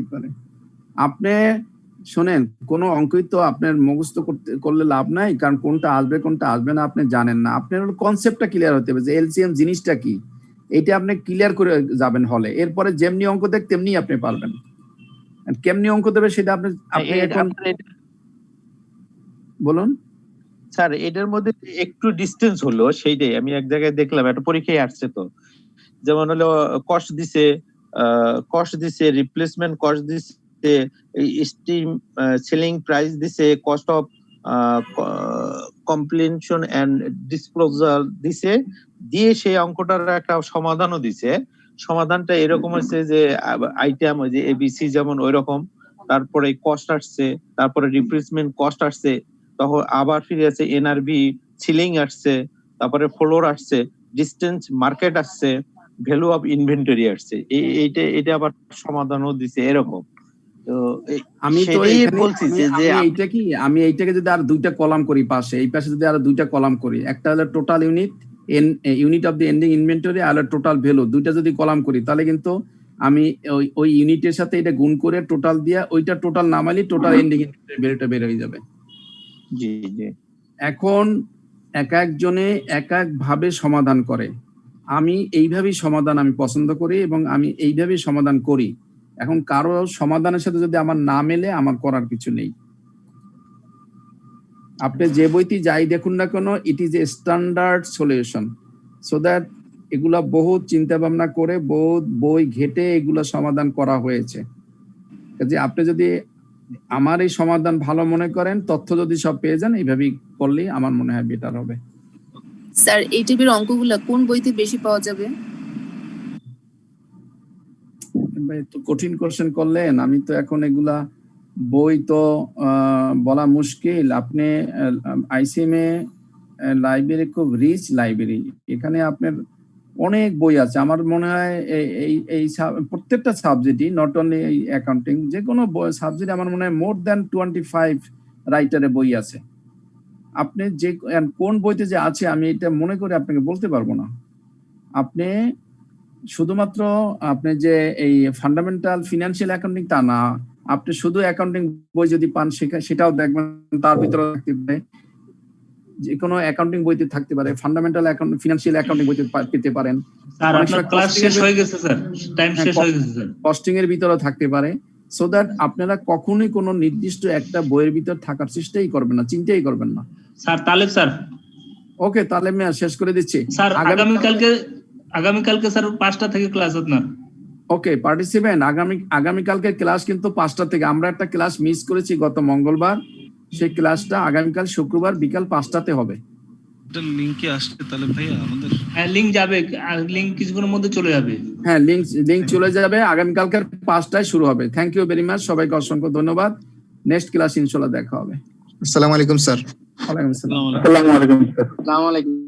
পারে। আপনি শোনেন, কোন অঙ্কই তো আপনার মুখস্থ করলে লাভ নাই, কারণ কোনটা আসবে কোনটা আসবে না আপনি জানেন না। আপনার কনসেপ্টটা ক্লিয়ার হতে হবে যে এলসিএম জিনিসটা কি, এটা আপনি ক্লিয়ার করে যাবেন হলে। এরপরে যেমনি অঙ্ক দেখ তেমনি আপনি পারবেন। কেমনি অঙ্ক দেবে সেটা আপনি এখন বলুন। স্যার এটার মধ্যে একটু ডিসটেন্স হলো, সেইটাই আমি এক জায়গায় দেখলাম, একটা পরীক্ষায় আসছে তো, যেমন হলো কস্ট দিছে, রিপ্লেসমেন্ট কস্ট দিছে, স্টিম সেলিং প্রাইস দিছে, কস্ট অফ কমপ্লেনশন এন্ড ডিসক্লোজার দিছে, দিয়ে সেই অঙ্কটার একটা সমাধানও দিছে। সমাধানটা এরকম হচ্ছে যে আইটেম ওই যে এবিসি যেমন ওই রকম, তারপরে কস্ট আসছে, তারপরে রিপ্লেসমেন্ট কস্ট আসছে, তখন আবার ফিরে আছে এনআরবি সিলিং আসছে, তারপরে ফ্লোর আসছে, ডিস্টেন্স মার্কেট আসছে, ভ্যালু অফ ইনভেন্টরি আসছে। এইটা আবার সমাধানও দিছে এরকম। তো আমি তো সেটাই এখানে বলছি যে আমি এইটাকে যদি আর দুইটা কলাম করি পাশে, এই পাশে যদি আর দুইটা কলাম করি, একটা হলো total unit of the ending inventory আর টোটাল ভ্যালু, দুইটা যদি কলাম করি তাহলে কিন্তু আমি ওই ইউনিটের সাথে এটা গুণ করে টোটাল দিয়া ওইটা টোটাল নামালি টোটাল এন্ডিং ইনভেন্টরি ভ্যালুটা বের হয়ে যাবে। জি জি। এখন এক একজনে এক এক ভাবে সমাধান করে, আমি এইভাবেই সমাধান আমি পছন্দ করি এবং আমি এইভাবেই সমাধান করি। এখন কারো সমাধানের সাথে যদি আমার না মেলে আমার করার কিছু নেই। আপনি যে বইটি যাই দেখুন না কেন, it is a standard solution, so that এগুলা বহুত চিন্তা ভাবনা করে বহুত বই ঘেটে এগুলা সমাধান করা হয়েছে। কাজে আপনি যদি আমার এই সমাধান ভালো মনে করেন, তথ্য যদি সব পেয়ে যান, এইভাবেই করলেই আমার মনে হয় বেটার হবে। স্যার এই টাইপের অঙ্কগুলো কোন বইতে বেশি পাওয়া যাবে? ভাই তো কঠিন কোশ্চেন করলেন, আমি তো এখন এগুলা বই তো বলা মুশকিল। আপনি আইসিএমএ লাইব্রেরি খুব রিচ লাইব্রেরি, এখানে আপনার অনেক বই আছে। আমার মনে হয় এই প্রত্যেকটা সাবজেক্টই, নট অনলি এই অ্যাকাউন্টিং, যে কোনো সাবজেক্ট আমার মনে হয় মোর দ্যান 25 রাইটারের বই আছে। আপনি যে কোন বইতে যে আছে আমি এটা মনে করে আপনাকে বলতে পারবো না। আপনি শুধুমাত্র আপনি যে এই ফান্ডামেন্টাল ফিনান্সিয়াল অ্যাকাউন্টিং তা না, আপনি শুধু অ্যাকাউন্টিং বই যদি পান সেটাও দেখবেন, তার ভিতরে থাকতে পারে, যে কোনো অ্যাকাউন্টিং বইতে থাকতে পারে, ফান্ডামেন্টাল অ্যাকাউন্ট ফিনান্সিয়াল অ্যাকাউন্টিং বইতে পেতে পারেন। স্যার আপনার ক্লাস শেষ হয়ে গেছে স্যার, টাইম শেষ হয়ে গেছে স্যার। কস্টিং এর ভিতরে থাকতে পারে, সো দ্যাট আপনারা কখনোই কোনো নির্দিষ্ট একটা বইয়ের ভিতর থাকার চেষ্টাই করবেন না, চিন্তাই করবেন না। স্যার তালেব স্যার, ওকে তাহলে আমি শেষ করে দিচ্ছি। স্যার আগামীকালকে স্যার 5টা থেকে ক্লাস আপনার। ওকে পার্টিসিপেন্ট, আগামীকালকে ক্লাস কিন্তু 5টা থেকে। আমরা একটা ক্লাস মিস করেছি গত মঙ্গলবার, সেই ক্লাসটা আগামীকাল শুক্রবার বিকাল 5টাতে হবে। এটা লিংকে আসছে তাহলে ভাইয়া আমাদের? হ্যাঁ লিংক যাবে, লিংক কিছুক্ষণের মধ্যে চলে যাবে। হ্যাঁ লিংক চলে যাবে, আগামীকালকে 5টায় শুরু হবে। থ্যাংক ইউ ভেরি মাচ, সবাইকে অসংখ্য ধন্যবাদ। নেক্সট ক্লাস ইনশাআল্লাহ দেখা হবে। আসসালামু আলাইকুম স্যার। ওয়ালাইকুম আসসালাম। আসসালামু আলাইকুম স্যার। আসসালামু আলাইকুম।